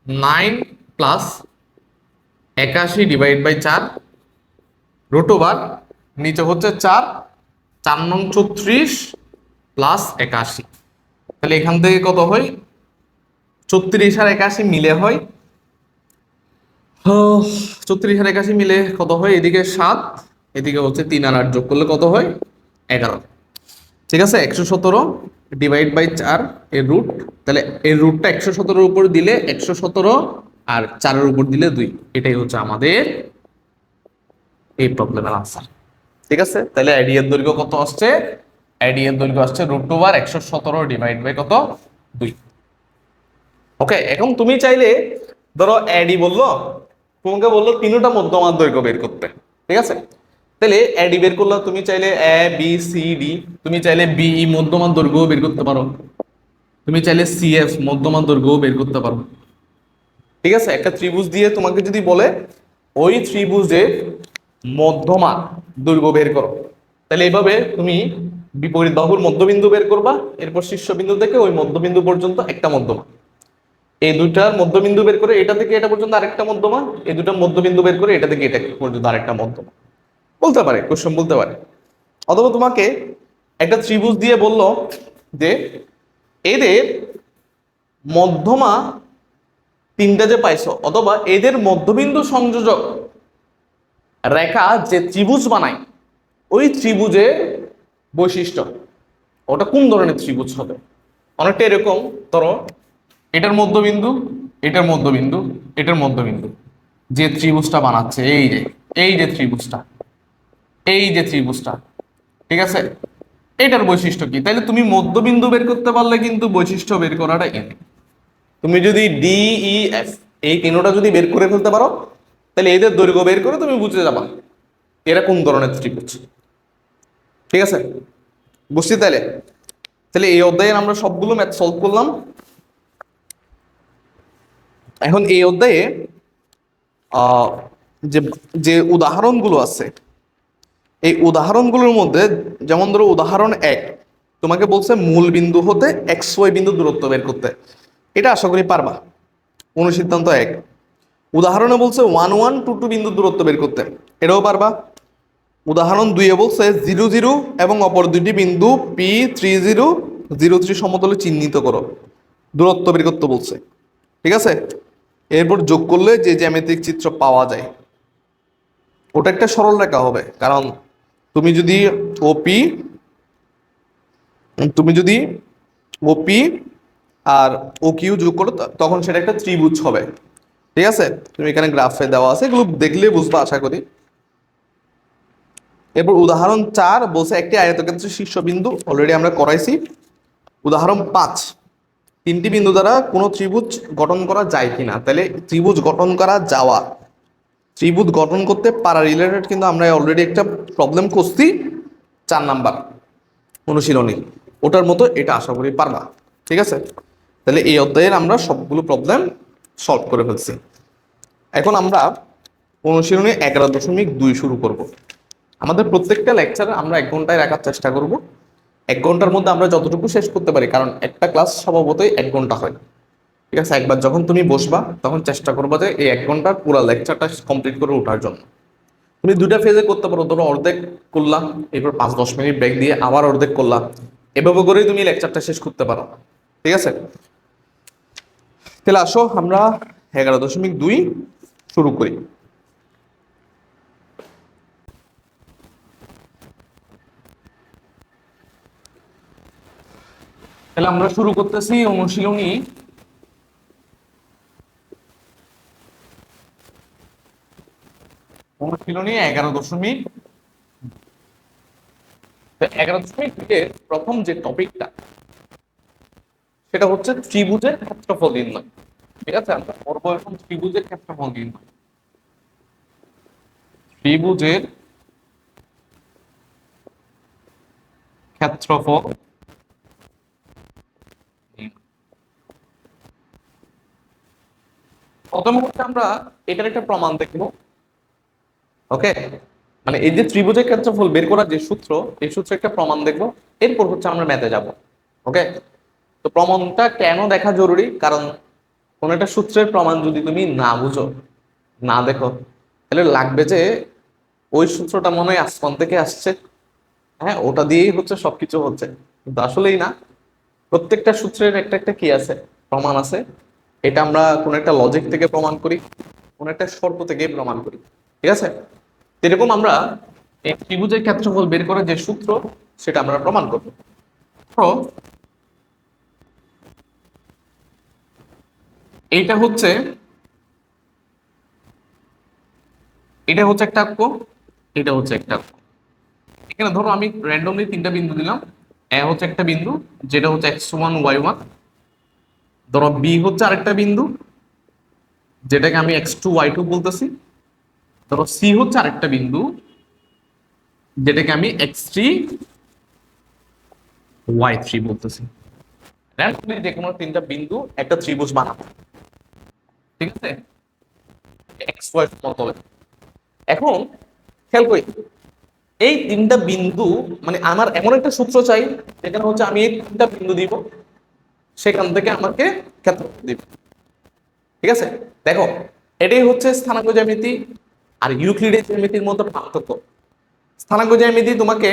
9 প্লাস 81/4, √, নিচে হচ্ছে 4, 4 নং 34 প্লাস 81। তাহলে এখান থেকে কত হয়? 34 আর 81 মিলে হয় 34 আর 81 মিলে কত হয়? এদিকে 7, এদিকে হচ্ছে 3 আর 8 যোগ করলে কত হয়? 11। ঠিক আছে, 117 ডিভাইড বাই 4 এর রুট। তাহলে এর রুটটা 117 উপর দিলে 117, আর 4 উপর দিলে 2। এটাই হচ্ছে আমাদের এই প্রবলেমের আনসার। ঠিক আছে, তাহলে আইডি এর দৈর্ঘ্য কত আসছে? আইডি এর দৈর্ঘ্য আসছে √117 ডিভাইড বাই কত? 2। ওকে, এখন তুমি চাইলে ধরো এডি বললো, তোমাকে বললো তিনটা মধ্যমার দৈর্ঘ্য বের করতে। ঠিক আছে, তাহলে এডি বের করলে তুমি চাইলে এ বি সি ডি, তুমি চাইলে বিই মধ্যমার দৈর্ঘ্য বের করতে পারো, তুমি চাইলে সিএফ মধ্যমার দৈর্ঘ্য বের করতে পারো। ঠিক আছে, একটা ত্রিভুজ দিয়ে তোমাকে যদি বলে ওই ত্রিভুজে মধ্যমা দৈর্ঘ্য বের করো, তাহলে এইভাবে তুমি বিপরীত বাহুর মধ্যবিন্দু বের করবা, এরপর শীর্ষবিন্দু থেকে ওই মধ্যবিন্দু পর্যন্ত একটা মধ্যমা, এই দুইটার মধ্যবিন্দু বের করে এটা থেকে এটা পর্যন্ত আরেকটা মধ্যমা, এই দুটার মধ্যবিন্দু বের করে এটা থেকে এটা পর্যন্ত আরেকটা মধ্যমা, বলতে পারে কোশ্চেন বলতে পারে। অথবা তোমাকে একটা ত্রিভুজ দিয়ে বলল যে এদের মধ্যমা তিনটা যে পাইছো, অথবা এদের মধ্যবিন্দু সংযোজক রেখা যে ত্রিভুজ বানায় ওই ত্রিভুজের বৈশিষ্ট্য, ওটা কোন ধরনের ত্রিভুজ হবে। অনেকটা এরকম, ধরো এটার মধ্যবিন্দু, এটার মধ্যবিন্দু, এটার মধ্যবিন্দু, যে ত্রিভুজটা বানাচ্ছে এই যে ত্রিভুজটা, এই যে ত্রিভুজটা, ঠিক আছে, এটার বৈশিষ্ট্য কি? তাইলে তুমি মধ্যবিন্দু বের করতে পারলে কিন্তু বৈশিষ্ট্য বের করাটা ইজি। তুমি যদি DEF এই তিনটা যদি বের করে ফেলতে পারো, তাহলে এদের দৈর্ঘ্য বের করে তুমি বুঝে যাবা এরা কোন ধরনের ত্রিভুজ। ঠিক আছে, বুঝছি? তাহলে তাহলে এই অধ্যায়ে আমরা সবগুলো ম্যাথ সলভ করলাম। এখন এই অধ্যায়ে যে যে উদাহরণগুলো আছে, এই উদাহরণগুলোর মধ্যে যেমন ধরো উদাহরণ 1 তোমাকে বলছে মূল বিন্দু হতে XY বিন্দু দূরত্ব বের করতে, এটা আশা করি পারবা। অনুসিদ্ধান্ত 1। উদাহরণে বলছে 1 1 2 2 বিন্দু দূরত্ব বের করতে, এটাও পারবা। উদাহরণ 2 বলছে 0 0 এবং অপর দুটি বিন্দু P30 03 সমতলে চিহ্নিত করো, দূরত্ব বের করতে বলছে। ঠিক আছে, এরপর যোগ করলে যে জ্যামিতিক চিত্র পাওয়া যায় ওটা একটা সরল রেখা হবে, কারণ তুমি যদি ওপি তুমি যদি ওপি আর ও কিউ যোগ করো তখন সেটা একটা ত্রিভুজ হবে। ঠিক আছে, তুমি এখানে গ্রাফে দেওয়া আছে, এগুলো দেখলে বুঝবা আশা করি। এরপর উদাহরণ 4 বলছে একটি আয়তক্ষেত্রের শীর্ষবিন্দু, অলরেডি আমরা করাইছি। উদাহরণ 5 তিনটি বিন্দু দ্বারা কোনো ত্রিভুজ গঠন করা যায় কিনা, তাহলে ত্রিভুজ গঠন করা যাওয়া, ত্রিভুজ গঠন করতে পারা রিলেটেড কিন্তু আমরা অলরেডি একটা প্রবলেম করছি 4 নাম্বার অনুশীলনী, ওটার মতো এটা আশা করি পারবা। ঠিক আছে, তাহলে এই অধ্যায়ের আমরা সবগুলো প্রবলেম সলভ করে ফেলছি। এখন আমরা অনুশীলনী 11.2 শুরু করব। আমাদের প্রত্যেকটা লেকচার আমরা 1 ঘন্টায় রাখার চেষ্টা করব, 1 ঘন্টার মধ্যে আমরা যতটুকু শেষ করতে পারি, কারণ একটা ক্লাস স্বভাবতই 1 ঘন্টা হয়। ঠিক আছে, একবার যখন তুমি বসবা তখন চেষ্টা করবা যে এই 1 ঘন্টার পুরো লেকচারটা কমপ্লিট করে ওঠার জন্য। তুমি দুটা ফেজে করতে পারো, ধরো অর্ধেক করলাম, এরপর 5-10 মিনিট ব্রেক দিয়ে আবার অর্ধেক করলাম, এভাবে করেই তুমি লেকচারটা শেষ করতে পারো। ঠিক আছে, তাহলে আসো আমরা 11.2 শুরু করি। তাহলে আমরা শুরু করতেছি অনুশীলনী 11.11 প্রথম যে টপিকটা সেটা হচ্ছে ত্রিভুজের ক্ষেত্রফল নির্ণয়। ঠিক আছে, আমরা করবো এখন ত্রিভুজের ক্ষেত্রফল নির্ণয়। ত্রিভুজের ক্ষেত্রফল প্রথমে হচ্ছে আমরা এটার একটা প্রমাণ দেখবো। ওকে, মানে এই যে ত্রিভুজের ক্ষেত্রফল বের করার যে সূত্র, এই সূত্রে একটা প্রমাণ দেখবো, এরপর হচ্ছে আমরা ম্যাথে যাব। ওকে, তো প্রমাণটা কেন দেখা জরুরি? কারণ কোন একটা সূত্রের প্রমাণ যদি তুমি না বুঝো, না দেখো, তাহলে লাগবে যে ওই সূত্রটা মনে হয় আসমান থেকে আসছে, হ্যাঁ ওটা দিয়েই হচ্ছে সবকিছু হচ্ছে, কিন্তু আসলেই না। প্রত্যেকটা সূত্রের একটা একটা কি আছে? প্রমাণ আছে। এটা আমরা কোন একটা লজিক থেকে প্রমাণ করি, কোন একটা শর্ত থেকে প্রমাণ করি। ঠিক আছে, এরকম আমরা এই ত্রিভুজের ক্ষেত্রফল বের করার যে সূত্র সেটা আমরা প্রমাণ করব। ধরো এইটা হচ্ছে একটা অক্ষ, এটা হচ্ছে একটা অক্ষ। এখানে ধরো আমি র্যান্ডমলি তিনটা বিন্দু দিলাম। এ হচ্ছে একটা বিন্দু যেটা হচ্ছে x1 y1, ধরো বি হচ্ছে আরেকটা বিন্দু যেটাকে আমি x2 y2 বলতেছি, ধরো সি হচ্ছে আরেকটা বিন্দু যেটাকে আমি x3 y3 বলতেছি। র্যান্ডমলি যে কোনো তিনটা বিন্দু একটা ত্রিভুজ বানাবো। ঠিক আছে, এক্স ওয়াই সমতলে। এখন খেয়াল করি এই তিনটা বিন্দু, মানে আমার এমন একটা সূত্র চাই যেখানে হচ্ছে আমি এই তিনটা বিন্দু দিব, সেখান থেকে আমাকে ক্ষেত্রফল দিব। ঠিক আছে, দেখো এটাই হচ্ছে স্থানাঙ্ক জ্যামিতি আর ইউক্লিডের জ্যামিতির মধ্যে পার্থক্য। স্থানাঙ্ক জ্যামিতি তোমাকে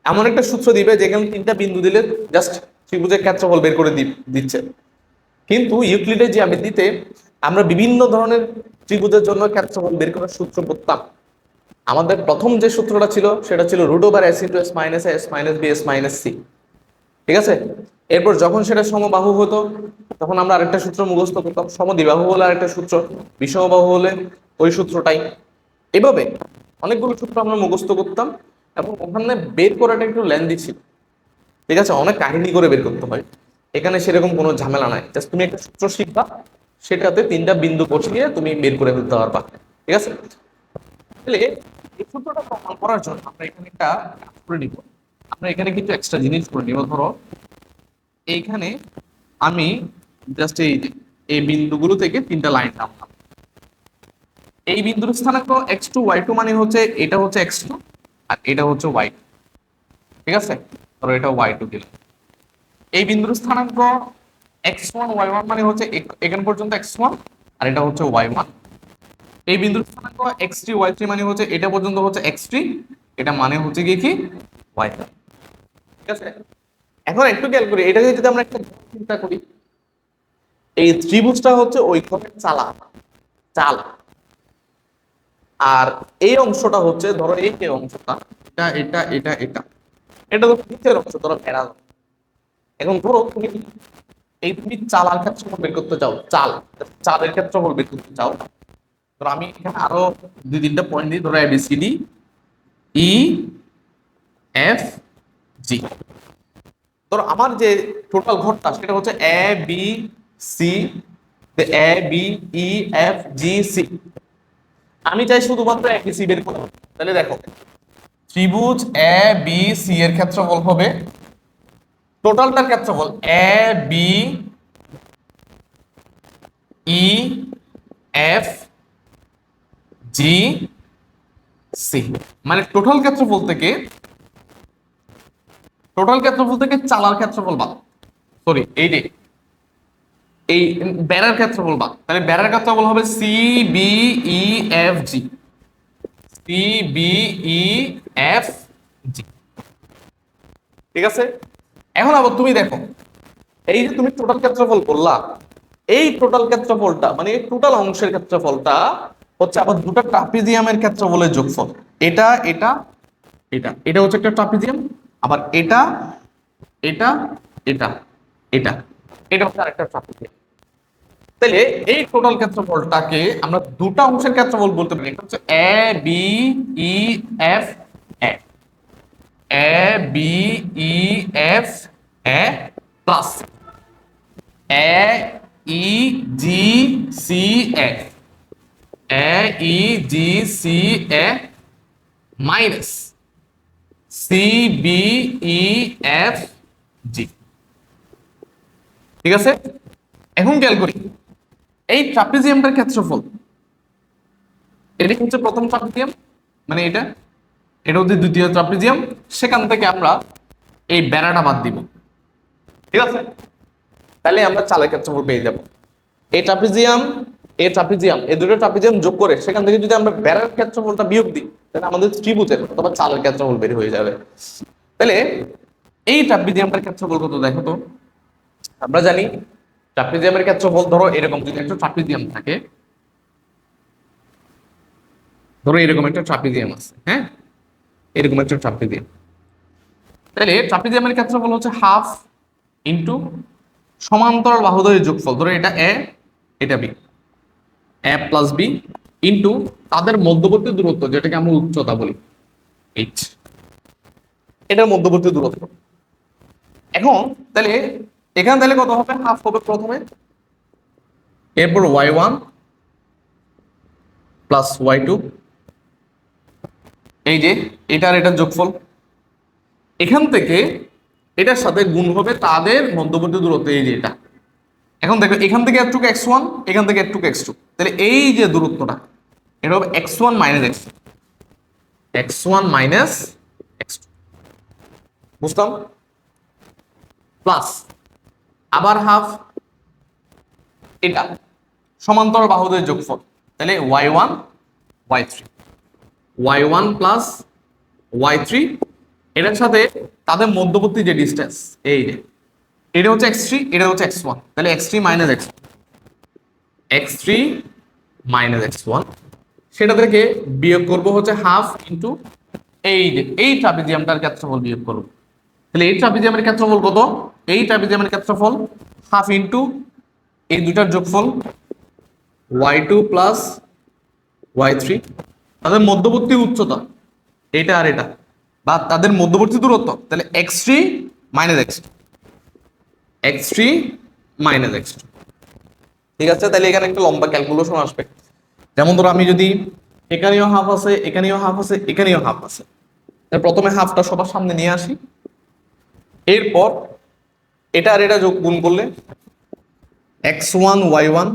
এমন একটা সূত্র দিবে যেখানে তিনটা বিন্দু দিলে জাস্ট ত্রিভুজের ক্ষেত্রফল বের করে দিচ্ছে, কিন্তু ইউক্লিডের জ্যামিতিতে আমরা বিভিন্ন ধরনের ত্রিভুজের জন্য ক্ষেত্রফল বের করার সূত্র করতাম। আমাদের প্রথম যে সূত্রটা ছিল সেটা ছিল √s * s - s - b s - c। ঠিক আছে, এরপর যখন সেটা সমবাহু হতো তখন আমরা আরেকটা সূত্র মুখস্থ করতাম, সমদ্বিবাহু হলে আরেকটা সূত্র, বিষমবাহু হলে ওই সূত্রটাই। এভাবে অনেকগুলো সূত্র আমরা মুখস্থ করতাম এবং ওখানে বের করাটা একটু লেন্দি ছিল। ঠিক আছে, অনেক কাহিনী করে বের করতে হয়। এখানে সেরকম কোনো ঝামেলা নাই, জাস্ট তুমি একটা সূত্র শিখবা, সেটাতে তিনটা বিন্দু বসিয়ে তুমি বের করে ফেলতে পারবা। ঠিক আছে, তাহলে এই সূত্রটা প্রমাণ করার জন্য আমরা এখানে একটা কাজ করে নিব। আমরা এখানে কিছু এক্সট্রা জিনিস করে নিব। ধরো এইখানে আমি জাস্ট এই বিন্দুগুলো থেকে তিনটা লাইন টানলাম। এই বিন্দুর স্থানাঙ্ক x2 y2 মানে হচ্ছে এটা হচ্ছে x2 আর এটা হচ্ছে y2। ঠিক আছে, ধরো এটা y2 দিলাম। এই বিন্দুর স্থানাঙ্ক x1 y1 মানে হচ্ছে এখান পর্যন্ত x1 আর এটা হচ্ছে y1। এই বিন্দুর স্থানাঙ্ক x3 y3 মানে হচ্ছে এটা পর্যন্ত হচ্ছে x3, এটা মানে হচ্ছে কি y3। ঠিক আছে, এখন একটু খেয়াল করি, এটা যদি আমরা একটা চিন্তা করি, এই ত্রিভুজটা হচ্ছে ওই ঘরের চাল, আর এই অংশটা হচ্ছে ধরো এই যে অংশটা, এটা এটা এটা এটা এটা তো নিচের অংশ, ধরো বেড়া। এখন ধরো তুমি চালার ক্ষেত্রফল বের করতে চাও, চালের ক্ষেত্রফল বের করতে চাও। ধরো আমি এখানে আরো দুই তিনটা পয়েন্ট দিই, ধরো ABCD EFG। ধরো আমার যে টোটাল ঘরটা সেটা হচ্ছে ABCD আমি চাই শুধুমাত্র ABC বের করতে। তাহলে দেখো ত্রিভুজ ABC এর ক্ষেত্রফল হবে টোটালটার ক্ষেত্রফল ABEFGC, মানে টোটাল ক্ষেত্রফল থেকে চালার ক্ষেত্রফল বাদ, সরি এই বেড়ার ক্ষেত্রফল বাদ। তাহলে বেড়ার ক্ষেত্রফল হবে CBEFG। ঠিক আছে, এখন আবার তুমি দেখো এই যে তুমি টোটাল ক্ষেত্রফল করলা, এই টোটাল ক্ষেত্রফলটা মানে টোটাল অংশের ক্ষেত্রফলটা হচ্ছে আবার দুটো ট্রাপিজিয়ামের ক্ষেত্রফলের যোগফল। এটা এটা এটা এটা হচ্ছে একটা ট্রাপিজিয়াম, আবার এটা এটা এটা এটা এটা হচ্ছে আরেকটা ট্রাপিজিয়াম। তাহলে এই টোটাল ক্ষেত্রফলটাকে আমরা দুটো অংশের ক্ষেত্রফল বলতে পারি। এটা হচ্ছে ABEFA plus AEGCA minus CBEFG। ঠিক আছে, এখন খেয়াল করি এই ট্রাপিজিয়ামটার ক্ষেত্রফল, এটা হচ্ছে প্রথম ট্রাপিজিয়াম, মানে এটা হচ্ছে দ্বিতীয় ট্রাপিজিয়াম, সেখান থেকে আমরা এই বেড়াটা বাদ দিব। ঠিক আছে, তাহলে আমরা চালের ক্ষেত্রফল পেয়ে যাব। এই ট্রাপিজিয়াম এই দুটো ট্রাপিজিয়াম যোগ করে সেখান থেকে যদি আমরা বেড়ার ক্ষেত্রফলটা বিয়োগ দিই তাহলে আমাদের ত্রিভুজের অথবা চালের ক্ষেত্রফল বের হয়ে যাবে। তাহলে এই ট্রাপিজিয়ামটার ক্ষেত্রফল কত দেখো তো। আমরা জানি ট্রাপিজিয়ামের ক্ষেত্রফল ধরো এরকম, যদি একটা ট্রাপিজিয়াম থাকে, ধরো এরকম একটা ট্রাপিজিয়াম আছে, হ্যাঁ, এরকম একটা ট্রাপিজিয়াম, তাহলে ট্রাপিজিয়ামের ক্ষেত্রফল হচ্ছে হাফ ইন্টু সমান্তরাল বাহুদ্বয়ের যোগফল, ধরো এটা এ, এটা বি, এ প্লাস বি ইন্টু তাদের মধ্যবর্তী দূরত্ব যেটাকে আমরা উচ্চতা বলি এইচ, এটার মধ্যবর্তী দূরত্ব। এখন তাহলে এখানে তাহলে কত হবে, হাফ হবে প্রথমে, এরপর y1 প্লাস y2, এই যে এটার এটার যোগফল, এখান থেকে এটার সাথে গুণ হবে তাদের মধ্যবর্তী দূরত্ব, এই যে এটা। এখন দেখো এখান থেকে একটুকু x1, এখান থেকে একটুকু x2, তাহলে এই যে দূরত্বটা এটা হবে x1 minus x2, x1 minus x2, বুঝলাম? প্লাস আবার হাফ এটা সমান্তরাল বাহুদের যোগফল, তাহলে y1 y3, y1 plus y3, এটার সাথে তাদের মধ্যবর্তী যে ডিসটেন্স, এই যে এটা হচ্ছে x3, এটা হচ্ছে x1, তাহলে x3 minus x1, x3 minus x1, সেটা থেকে বিয়োগ করব হচ্ছে হাফ ইন্টু এই যে এই ট্রাপিজিয়ামটার ক্ষেত্রফল বিয়োগ করব, তাহলে এই ট্রাপিজিয়ামের ক্ষেত্রফল কত, এই ট্রাপিজিয়ামের ক্ষেত্রফল হাফ ইন্টু এই দুটার যোগফল y2 প্লাস y3, তাদের মধ্যবর্তী উচ্চতা এটা আর এটা, বা তাদের মধ্যবর্তী দূরত্ব, তাহলে x3 minus x2, x3 minus x2, ঠিক আছে? তাহলে এখানে একটা লম্বা ক্যালকুলেশন আসবে, যেমন ধরো আমি যদি এখানেও হাফ আছে, এখানেও হাফ আছে, এখানেও হাফ আছে, তাহলে প্রথমে হাফটা সবার সামনে নিয়ে আসি, এরপর এটা আর এটা যোগ গুণ করলে x1 y1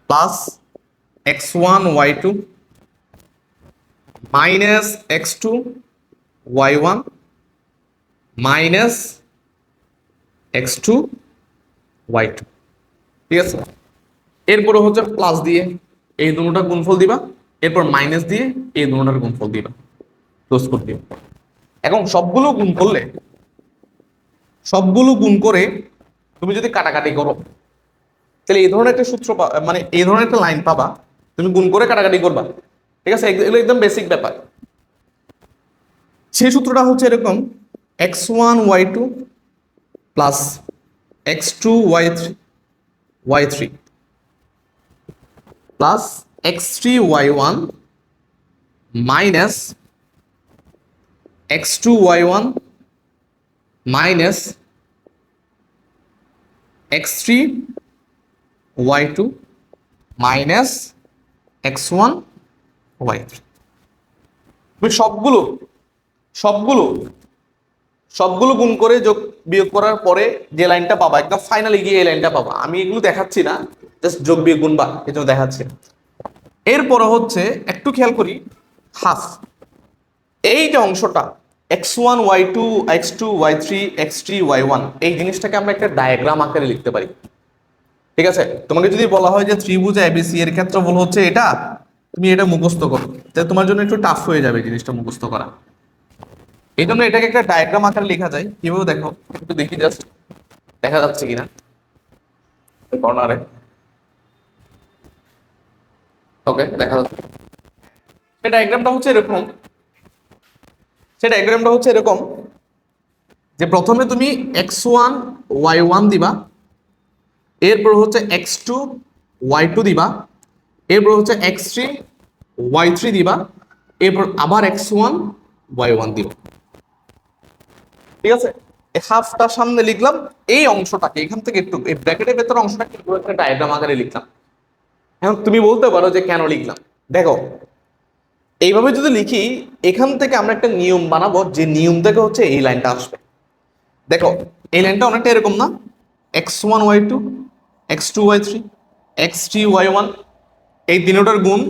plus x1 y2 minus x2 y1 minus x2 y2, ঠিক আছে? এরপরে হচ্ছে প্লাস দিয়ে এই দুটোটা গুণফল দিবা, এরপর মাইনাস দিয়ে এই দুটোটার গুণফল দিবা, ক্লোজ করে দিবা। এখন সবগুলো গুণ করলে, সবগুলো গুণ করে তুমি যদি কাটাকাটি করো, তাহলে এই ধরনের একটা সূত্র মানে এই ধরনের একটা লাইন পাবা, তুমি গুণ করে কাটাকাটি করবা, ঠিক আছে? এগুলো একদম বেসিক ব্যাপার। সেই সূত্রটা হচ্ছে এরকম, x1 y2 plus x2 y3 plus x3 y1 minus x2 y1 minus x3 y2 minus x1 y3, তুমি সবগুলো সবগুলো সবগুলো গুণ করে যোগ বিয়োগ করার পরে যে লাইনটা পাবা, একদম ফাইনালি গিয়ে এই লাইনটা পাবা। আমি এগুলো দেখাচ্ছি না, জাস্ট যোগ বিয়োগ গুণবা এই জন্য দেখাচ্ছি। এরপরে হচ্ছে একটু খেয়াল করি, হাফ এই যে অংশটা x1 y2 x2 y3 x3 y1, এই জিনিসটাকে আমরা একটা ডায়াগ্রাম আকারে লিখতে পারি, ঠিক আছে? তোমাকে যদি বলা হয় যে ত্রিভুজ এবিসি এর ক্ষেত্রফল হচ্ছে এটা, তুমি এটা মুখস্থ করো, তাহলে তোমার জন্য একটু টাফ হয়ে যাবে জিনিসটা মুখস্থ করা। এই জন্য এটাকে একটা ডায়াগ্রাম আকারে লেখা যায়, কিভাবে দেখো একটু দেখি, জাস্ট দেখা যাচ্ছে কিনা কর্নারে, ওকে দেখা যাচ্ছে। সেই ডায়াগ্রামটা হচ্ছে এরকম, সেই ডায়াগ্রামটা হচ্ছে এরকম যে প্রথমে তুমি x1 y1 দিবা, এরপর হচ্ছে x2 y2 দিবা, এরপর হচ্ছে x3 y3 দিবা, এরপর আবার x1 y1 দিবা, ঠিক আছে? এই হাফটা সামনে লিখলাম, এই অংশটাকে এখান থেকে একটু এই ব্র্যাকেটের ভেতর অংশটাকে পুরো একটা ডায়াগ্রাম আকারে লিখলাম। এখন তুমি বলতে পারো যে কেন লিখলাম, দেখো এইভাবে যদি লিখি, এখান থেকে আমরা একটা নিয়ম বানাবো, যে নিয়ম থেকে হচ্ছে এই লাইনটা আসবে। দেখো এই লাইনটা অনেকটা এরকম না, x1 y2 x2 y3 x3 y1, এই তিনটার গুণ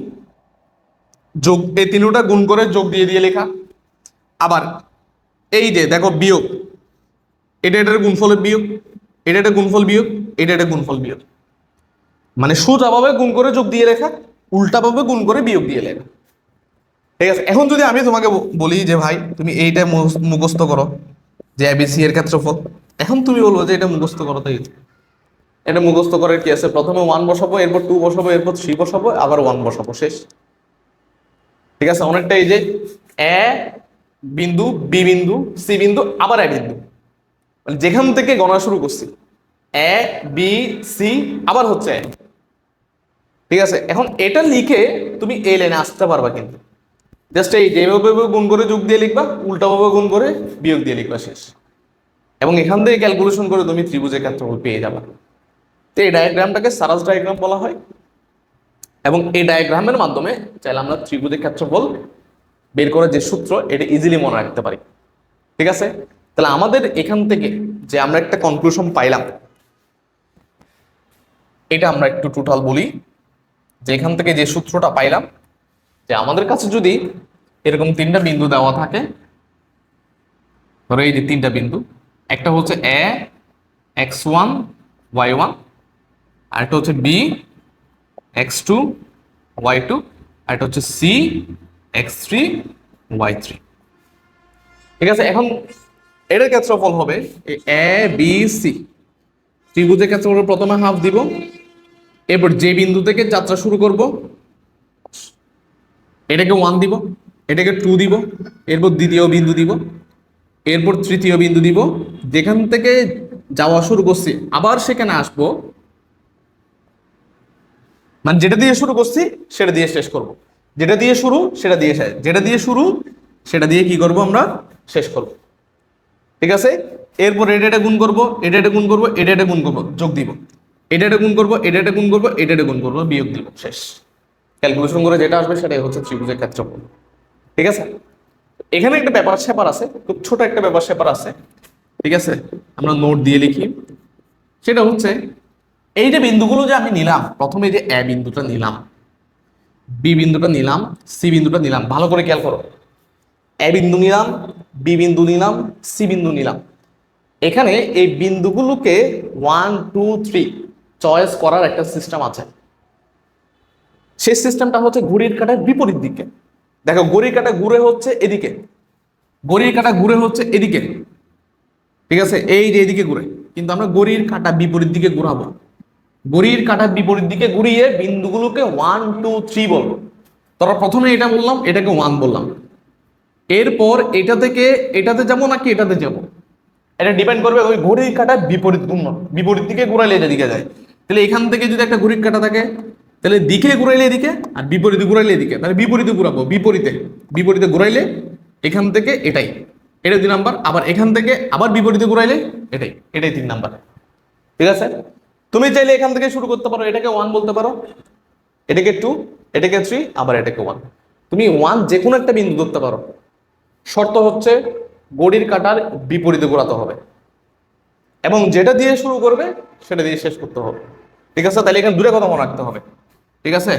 যোগ, এই তিনটা গুণ করে যোগ দিয়ে দিয়ে লেখা। আবার এই যে দেখো বিয়োগ, এটা এটার গুণফলের বিয়োগ, এটা একটা গুণফল বিয়োগ, এটা একটা গুণফল বিয়োগ, মানে সোজাভাবে গুণ করে যোগ দিয়ে লেখা, উল্টাভাবে গুণ করে বিয়োগ দিয়ে লেখা, ঠিক আছে? এখন যদি আমি তোমাকে বলি যে ভাই তুমি এইটা মুখস্থ করো যে এবিসি এর ক্ষেত্রফল, এখন তুমি বলবো যে এটা মুখস্থ করো, তাই এটা মুখস্থ করার কি আছে? প্রথমে 1 বসাবো, এরপর 2 বসাবো, এরপর 3 বসাবো, আবার 1 বসাবো, শেষ। ঠিক আছে, অনেকটা এই যে এ বিন্দু, বি বিন্দু, সি বিন্দু, আবার এ বিন্দু, মানে যেখান থেকে গণনা শুরু করছি এ বি সি আবার হচ্ছে এ। ঠিক আছে, এখন এটা লিখে তুমি এই লাইনে আসতে পারবা, কিন্তু জাস্ট এই যেভাবে গুণ করে যোগ দিয়ে লিখবা, উল্টাভাবে গুণ করে বিয়োগ দিয়ে লিখবা, শেষ। এবং এখান থেকে ক্যালকুলেশন করে তুমি ত্রিভুজের ক্ষেত্রফল পেয়ে যাবা। তো এই ডায়াগ্রামটাকে সারাস ডায়াগ্রাম বলা হয়, এবং এই ডায়াগ্রামের মাধ্যমে চাইলে আমরা ত্রিভুজের ক্ষেত্রফল বের করার যে সূত্র, এটা ইজিলি মনে রাখতে পারি। ঠিক আছে, তাহলে আমাদের এখান থেকে যে আমরা একটা কনক্লুশন পাইলাম, এটা আমরা একটু টোটাল বলি। যে এখান থেকে যে সূত্রটা পাইলাম, যে আমাদের কাছে যদি এরকম 3টা বিন্দু দেওয়া থাকে, ধরো এই যে 3টা বিন্দু, একটা হচ্ছে এ x1 y1, আর একটা হচ্ছে বি x2 y2, আর একটা হচ্ছে সি x3 y3। ঠিক আছে, এখন এটার ক্ষেত্রফল হবে এ বি সি। ত্রিভুজের ক্ষেত্রফল প্রথমে হাফ দিব, এরপর যে বিন্দু থেকে যাত্রা শুরু করব এটাকে 1 দিব, এটাকে 2 দিব, এরপর দ্বিতীয় বিন্দু দিব, এরপর তৃতীয় বিন্দু দিব, যেখান থেকে যাওয়া শুরু করছি আবার সেখানে আসবো, মানে যেটা দিয়ে শুরু করছি সেটা দিয়ে শেষ করব, যেটা দিয়ে শুরু সেটা দিয়ে শেষ, যেটা দিয়ে শুরু সেটা দিয়ে কি করব আমরা শেষ করব। ঠিক আছে, এরপর এটা গুণ করব, এটা গুণ করব, এটা গুণ করব, যোগ দিব, এটা গুণ করব, এটা গুণ করব, এটা গুণ করব, বিয়োগ দিব, শেষ। ক্যালকুলেশন করে যেটা আসবে সেটাই হচ্ছে ত্রিভুজের ক্ষেত্রফল। ঠিক আছে, এখানে একটা ব্যাপার স্যাপার আছে, খুব ছোট একটা ব্যাপার স্যাপার আছে। ঠিক আছে, আমরা নোট দিয়ে লিখি। সেটা হচ্ছে এই যে বিন্দুগুলো যে আমি নিলাম, প্রথমে যে এ বিন্দুটা নিলাম, বি বিন্দুটা নিলাম, সি বিন্দুটা নিলাম, ভালো করে খেয়াল করো। এ বিন্দু নিলাম, বি বিন্দু নিলাম, সি বিন্দু নিলাম। এখানে এই বিন্দুগুলোকে 1 2 3 চয়েস করার একটা সিস্টেম আছে। সেই সিস্টেমটা হচ্ছে ঘড়ির কাঁটার বিপরীত দিকে। দেখো, ঘড়ির কাঁটা ঘুরে হচ্ছে এদিকে, ঘড়ির কাঁটা ঘুরে হচ্ছে এদিকে। ঠিক আছে, এই যে এদিকে ঘুরে, কিন্তু আমরা ঘড়ির কাঁটা বিপরীত দিকে ঘুরাবো। ঘড়ির কাঁটা বিপরীত দিকে ঘুরিয়ে বিন্দুগুলোকে 1 2 3 বলবো। তোরা প্রথমে এটা বললাম, এটাকে 1 বললাম, এরপর এটা থেকে এটাতে যাবো নাকি এটাতে যাব, এটা ডিপেন্ড করবে ওই ঘড়ির কাঁটার বিপরীত ঘূর্ণন। বিপরীত দিকে ঘুরাইলে এটা দিকে যায়। তাহলে এখান থেকে যদি একটা ঘড়ির কাঁটা থাকে, তাহলে দিকে ঘুরাইলে এদিকে, আর বিপরীতে ঘুরাইলে এদিকে, তাহলে বিপরীতে ঘুরাবো, বিপরীতে বিপরীতে ঘুরাইলে এখান থেকে এটাই, এটা 2 নাম্বার। আবার এখান থেকে আবার বিপরীতে ঘুরাইলে এটাই, এটাই 3 নাম্বার। ঠিক আছে, তুমি চাইলে এখান থেকে শুরু করতে পারো, এটাকে 1 বলতে পারো, এটাকে 2, এটাকে 3, আবার এটাকে 1। তুমি 1 যে কোনো একটা বিন্দু ধরতে পারো, শর্ত হচ্ছে ঘড়ির কাঁটার বিপরীতে ঘোরাতে হবে, এবং যেটা দিয়ে শুরু করবে সেটা দিয়ে শেষ করতে হবে। ঠিক আছে, তাহলে এখানে দূরে কথা মনে রাখতে হবে। ঠিক আছে,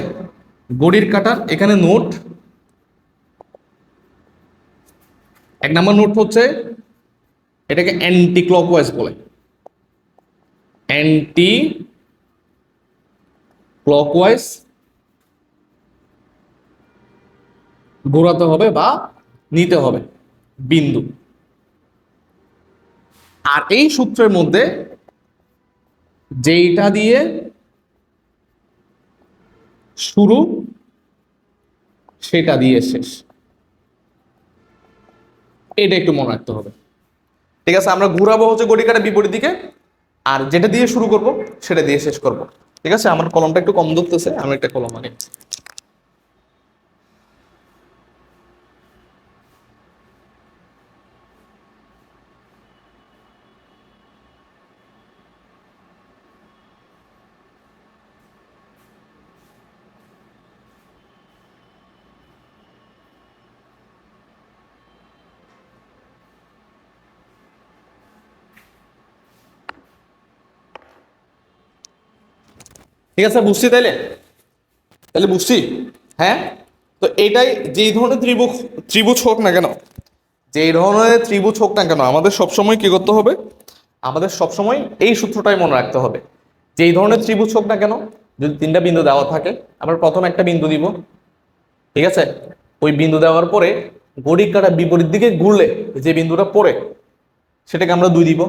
ঘড়ির কাঁটার এখানে নোট, 1 নাম্বার নোট হচ্ছে এটাকে অ্যান্টি ক্লকওয়াইজ বলে। অ্যান্টি ক্লকওয়াইজ ঘোরাতে হবে বা নিতে হবে বিন্দু। আর এই সূত্রের মধ্যে যেইটা দিয়ে শুরু সেটা দিয়ে শেষ, এটা একটু মনে রাখতে হবে। ঠিক আছে, আমরা ঘুরাবো হচ্ছে ঘড়ি কাঁটার বিপরীত দিকে, আর যেটা দিয়ে শুরু করব সেটা দিয়ে শেষ করব। ঠিক আছে, আমার কলমটা একটু কম ধরতেছে, আমি একটা কলম আনি। ঠিক আছে, বুঝছি তাইলে, তাহলে বুঝছি। হ্যাঁ, তো এটাই, যেই ধরনের ত্রিভুজ ত্রিভুজ হোক না কেন, যেই ধরনের ত্রিভুজ হোক না কেন, আমাদের সবসময় কি করতে হবে? আমাদের সবসময় এই সূত্রটাই মনে রাখতে হবে। যেই ধরনের ত্রিভুজ হোক না কেন, যদি 3টা বিন্দু দেওয়া থাকে, আমরা প্রথম একটা বিন্দু দিব। ঠিক আছে, ওই বিন্দু দেওয়ার পরে ঘড়ির কাঁটা বিপরীত দিকে ঘুরলে যে বিন্দুটা পড়ে সেটাকে আমরা 2 দিব।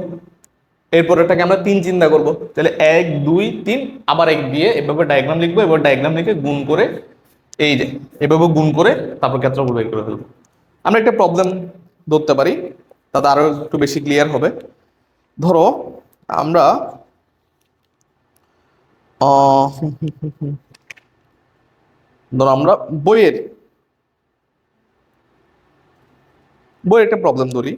এরপর এটাকে আমরা 3 চিন্তা করব, তাহলে 1 2 3 আবার 1 দিয়ে এভাবে ডায়াগ্রাম লিখবো, এবার ডায়াগ্রাম লিখে গুণ করে এই যে এভাবে গুণ করে তারপর ক্ষেত্রফল বের করে ফেলবো। আমরা একটা প্রবলেম ধরতে পারি, তাতে আরো একটু বেশি ক্লিয়ার হবে। ধরো আমরা ধরো আমরা বইয়ের একটা প্রবলেম ধরি।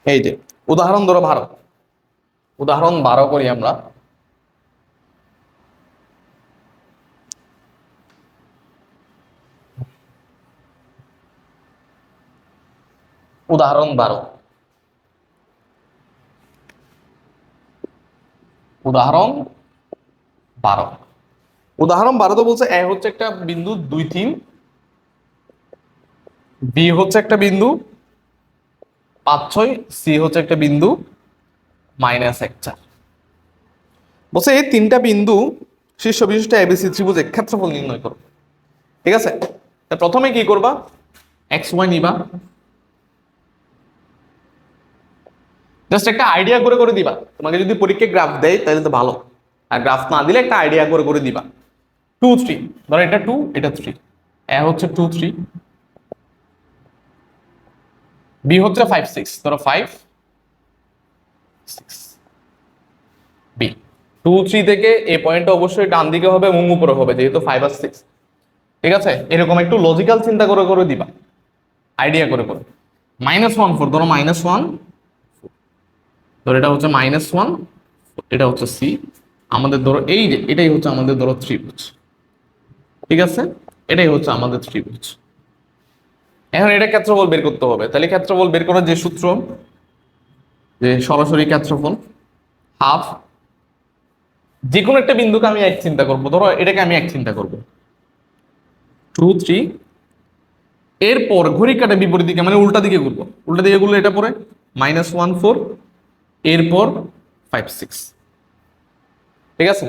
এই যে উদাহরণ ধরো 12, উদাহরণ 12 করি আমরা। উদাহরণ 12, উদাহরণ 12, উদাহরণ 12 তো বলছে এ হচ্ছে একটা বিন্দু 2 3, বি হচ্ছে একটা বিন্দু 5 6, সি হচ্ছে একটা বিন্দু -1 4। বলছে এই তিনটা বিন্দু শীর্ষ বিশিষ্ট এবিসি ত্রিভুজের ক্ষেত্রফল নির্ণয় করো। ঠিক আছে, প্রথমে কি করবা, এক্স ওয়াই নিবা, জাস্ট একটা আইডিয়া করে করে দিবা। তোমাকে যদি পরীক্ষায় গ্রাফ দেয় তাহলে তো ভালো, আর গ্রাফ না দিলে একটা আইডিয়া করে করে দিবা। 2 3, ধরো এটা 2 এটা 3, এ হচ্ছে 2 3, বি হচ্ছে 5 6, ধরো 5 6, বি 2 3 থেকে এই পয়েন্টটা অবশ্যই ডান দিকে হবে এবং উপরে হবে যেহেতু 5 আর 6। ঠিক আছে, এরকম একটু লজিক্যাল চিন্তা করে করে দিবা, আইডিয়া করে করে। -1 4, ধরো -1, ধরো এটা হচ্ছে -1, এটা হচ্ছে সি, আমাদের ধরো এই যে এটাই হচ্ছে আমাদের ধরো ত্রিভুজ। ঠিক আছে, এটাই হচ্ছে আমাদের ত্রিভুজ। এখন এটা ক্ষেত্রফল বের করতে হবে, তাহলে ক্ষেত্রফল বের করার যে সূত্র, যে সরাসরি ক্ষেত্রফল হাফ, যে কোনো একটা বিন্দুকে আমি এক চিন্তা করব, ধরো এটাকে আমি এক চিন্তা করব 2 3, এরপর ঘড়ি কাটা বিপরীত দিকে মানে উল্টা দিকে ঘুরবো, উল্টা দিকে ঘুরলে এটা পরে -1 4, এরপর 5 6। ঠিক আছে,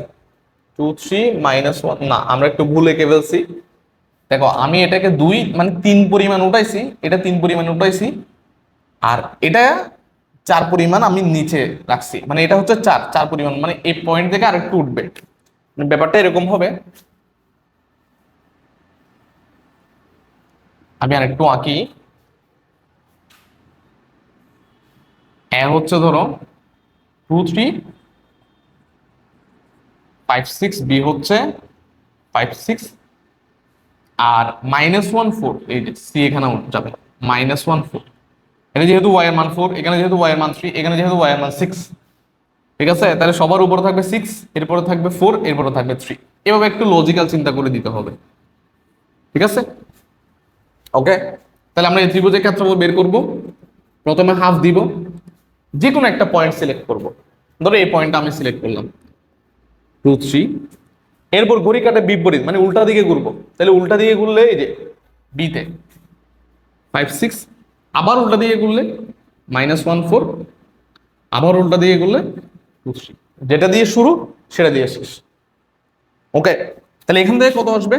2 3 -1, না আমরা একটু ভুল এঁকে ফেলছি। দেখো আমি এটাকে 2 মানে 3 পরিমাণ উঠাইছি, এটা 3 পরিমাণ উঠাইছি, আর এটা 4 পরিমাণ আমি নিচে রাখছি, মানে এটা হচ্ছে 4 পরিমাণ, মানে এই পয়েন্ট থেকে আরেকটু উঠবে। ব্যাপারটা এরকম হবে, আমি আরেকটু আঁকি। এ হচ্ছে ধরো 2 3 5 6, বি হচ্ছে 5 6, আর -1 4, এই যে সি এখানে যাবে -1 4, এখানে যেহেতু ওয়াই এর মান 4, এখানে যেহেতু ওয়াই এর মান 3, এখানে যেহেতু ওয়াই এর মান 6। ঠিক আছে, তাহলে সবার উপরে থাকবে 6, এরপরে থাকবে 4, এরপরে থাকবে 3। এভাবে একটু লজিক্যাল চিন্তা করে দিতে হবে। ঠিক আছে, ওকে। তাহলে আমরা এই ত্রিভুজের ক্ষেত্রফল বের করব। প্রথমে হাফ দিব, যে কোনো একটা পয়েন্ট সিলেক্ট করব, ধরো এই পয়েন্টটা আমি সিলেক্ট করলাম 2 3, এরপর ঘড়ি কাটা বিপরীত মানে উল্টা দিকে ঘুরবো, তাহলে উল্টা দিকে ঘুরলে এই যে বিতে 5 6, আবার উল্টা দিকে ঘুরলে -1 4, আবার উল্টা দিকে ঘুরলে 2 3, যেটা দিয়ে শুরু সেটা দিয়ে শেষ। ওকে, তাহলে এখান থেকে কত আসবে,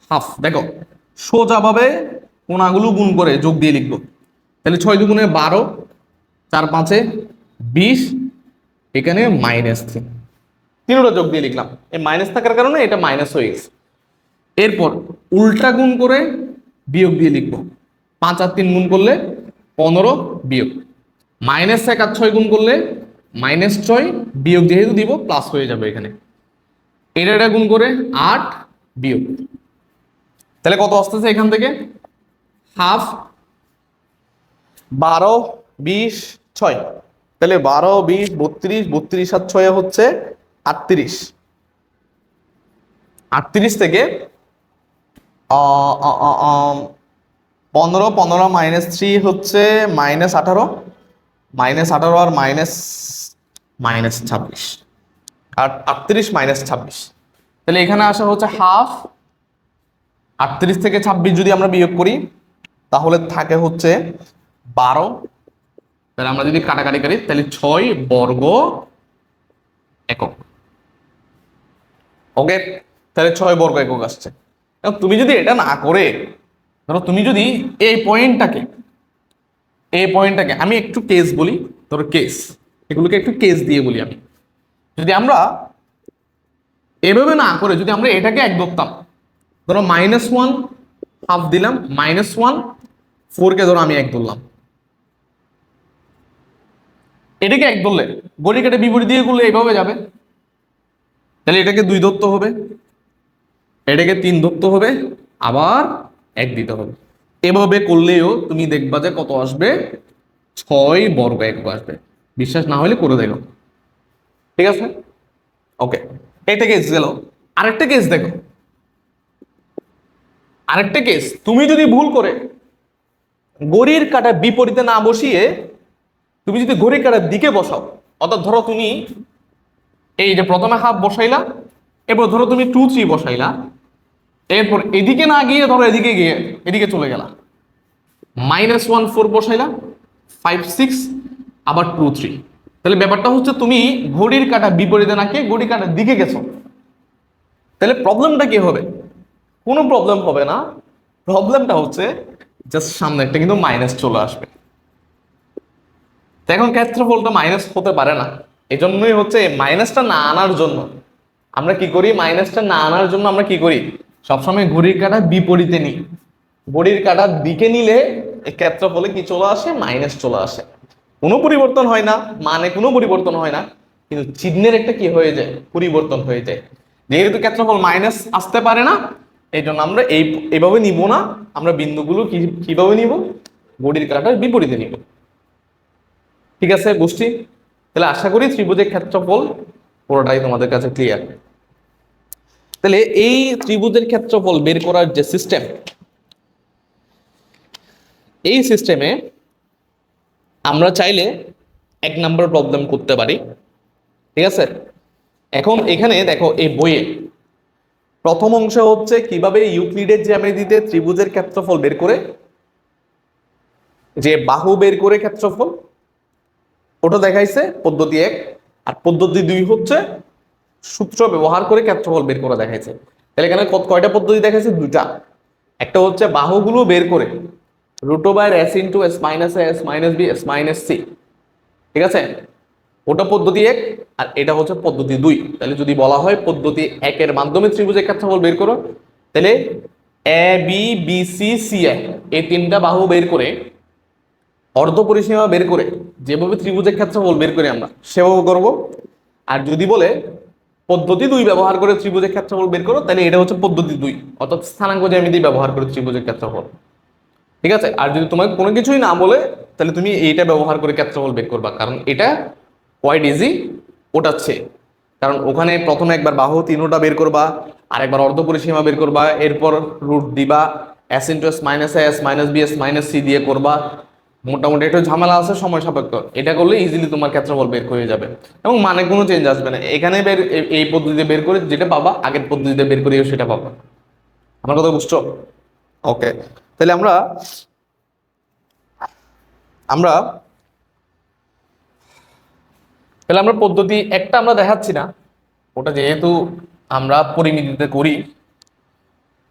হাফ। দেখো সোজাভাবে কোণাগুলো গুণ করে যোগ দিয়ে লিখবো, তাহলে 6 2 12, 4 5 20, এখানে -3, তিনটা যোগ দিয়ে লিখলাম, এই মাইনাস থাকার কারণে এটা মাইনাস হয়ে গেছে। এরপর উল্টা গুণ করে বিয়োগ দিয়ে লিখবো, 5 আর 3 গুণ করলে 15 বিয়োগ, -1 আর 6 গুণ করলে -6, বিয়োগ যেহেতু দিব প্লাস হয়ে যাবে এখানে, এটা গুণ করে 8 বিয়োগ, তাহলে কত আসতেছে এখান থেকে, হাফ 12 20 6, তাহলে 12 20 32, 32 আর 6 হচ্ছে 38, 38 থেকে 15 15 -3 হচ্ছে -18, -18 আর -26, আর 38 -26, তাহলে এখানে আসা হচ্ছে হাফ। 38 থেকে 26 যদি আমরা বিয়োগ করি তাহলে থাকে হচ্ছে 12, তাহলে আমরা যদি কাটাকাটি করি তাহলে 6 বর্গ একক। ওকে, তাহলে 6 বর্গ একক আসছে। তুমি যদি এটা না করে ধরো তুমি যদি এই পয়েন্টটাকে আমি একটু কেস বলি, ধরো কেস, এগুলোকে একটু কেস দিয়ে বলি আমি। যদি আমরা এভাবে না করে যদি আমরা এটাকে এক ধরতাম, ধরো -1 হাফ দিলাম, -1 4 কে ধরো আমি এক ধরলাম, এটাকে এক ধরলে গড়ি কেটে বিপরীত দিয়ে করলে এইভাবে যাবে, তাহলে এটাকে 2 ধরতে হবে, এটাকে 3 ধরতে হবে, আবার 1 দিতে হবে। এভাবে করলেও তুমি দেখবা যে কত আসবে, 6 বর্গ একক আসবে। বিশ্বাস না হলে করে দেখো, ঠিক আছে? ওকে, এটা কেস গেল। আরেকটা কেস দেখো, আরেকটা কেস, তুমি যদি ভুল করে ঘড়ির কাঁটা বিপরীতে না বসিয়ে তুমি যদি ঘড়ির কাঁটার দিকে বসাও, অর্থাৎ ধরো তুমি এই যে প্রথমে হাফ বসাইলা, এরপর ধরো তুমি 2 3 বসাইলা, এরপর এদিকে না গিয়ে ধরো এদিকে গিয়ে এদিকে চলে গেলা, -1 4 বসাইলা, 5 6 আবার 2 3, তাহলে ব্যাপারটা হচ্ছে তুমি ঘড়ির কাঁটা বিপরীতে না গিয়ে ঘড়ির কাঁটার দিকে গেছো। তাহলে প্রবলেমটা কি হবে? কোনো প্রবলেম হবে না, প্রবলেমটা হচ্ছে জাস্ট সামনে একটা কিন্তু মাইনাস চলে আসবে। তো এখন ক্ষেত্রফলটা মাইনাস হতে পারে না, এই জন্যই হচ্ছে মাইনাসটা না আনার জন্য আমরা কি করি, মাইনাসটা না আনার জন্য আমরা কি করি, সবসময় ঘড়ির কাঁটা বিপরীতে নিই। ঘড়ির কাঁটার দিকে নিলে এই ক্ষেত্রফলে কি চলে আসে, মাইনাস চলে আসে। কোনো পরিবর্তন হয় না, মানে কোনো পরিবর্তন হয় না, কিন্তু চিহ্নের একটা কি হয়ে যায়, পরিবর্তন হয়ে যায়। যেহেতু ক্ষেত্রফল মাইনাস আসতে পারে না, এই জন্য আমরা এইভাবে নিব না, আমরা বিন্দুগুলো কিভাবে নিব, ঘড়ির কাঁটার বিপরীতে নিব। ঠিক আছে, বুঝছি? তাহলে আশা করি ত্রিভুজের ক্ষেত্রফল পুরোটাই তোমাদের কাছে ক্লিয়ার। তাহলে এই ত্রিভুজের ক্ষেত্রফল বের করার যে সিস্টেম, এই সিস্টেমে আমরা চাইলে 1 নম্বর প্রবলেম করতে পারি। ঠিক আছে, এখন এখানে দেখো এই বইয়ে প্রথম অংশ হচ্ছে কিভাবে ইউক্লিডের জ্যামিতিতে ত্রিভুজের ক্ষেত্রফল বের করে, যে বাহু বের করে ক্ষেত্রফল, ওটা দেখাইছে পদ্ধতি 1, আর পদ্ধতি 2 হচ্ছে সূত্র ব্যবহার করে ক্ষেত্রফল বের করে দেখাইছে। তাহলে এখানে কয়টা পদ্ধতি দেখাইছে? 2টা। একটা হচ্ছে বাহুগুলো বের করে √s * s - a s - b s - c, ঠিক আছে, ওটা পদ্ধতি 1, আর এটা হচ্ছে পদ্ধতি 2। তাহলে যদি বলা হয় পদ্ধতি 1 এর মাধ্যমে ত্রিভুজের ক্ষেত্রফল বের করো, তাহলে a b b c c a এই 3টা বাহু বের করে অর্ধ পরিসীমা বের করে যেভাবে ত্রিভুজের ক্ষেত্রফল বের করি আমরা সেভাবে করব। আর যদি বলে পদ্ধতি 2 ব্যবহার করে ত্রিভুজের ক্ষেত্রফল বের করো, তাহলে এটা হচ্ছে পদ্ধতি 2, অর্থাৎ স্থানাঙ্ক জ্যামিতি ব্যবহার করে ত্রিভুজের ক্ষেত্রফল। ঠিক আছে, আর যদি তোমাকে কোনো কিছুই না বলে, তাহলে তুমি এইটা ব্যবহার করে ক্ষেত্রফল বের করবা, কারণ এটা কোয়াইট ইজি ওটার চেয়ে। কারণ ওখানে প্রথমে একবার বাহু 3টা বের করবা, আর একবার অর্ধ পরিসীমা বের করবা, এরপর রুট দিবা, s * s - a s - b s - c দিয়ে করবা। মোটামুটি একটু ঝামেলা আছে, সময় সাপেক্ষ। এটা করলে ইজিলি তোমার ক্ষেত্রফল বের হয়ে যাবে এবং মানে কোনো চেঞ্জ আসবে না। এখানে এই পদ্ধতিতে বের করে যেটা পাবা, আগের পদ্ধতিতে বের করেও সেটা পাবা। আমার কথা বুঝছো? ওকে, তাহলে আমরা আমরা তাহলে আমরা পদ্ধতি 1টা আমরা দেখাচ্ছি না, ওটা যেহেতু আমরা পরিমিতিতে করি,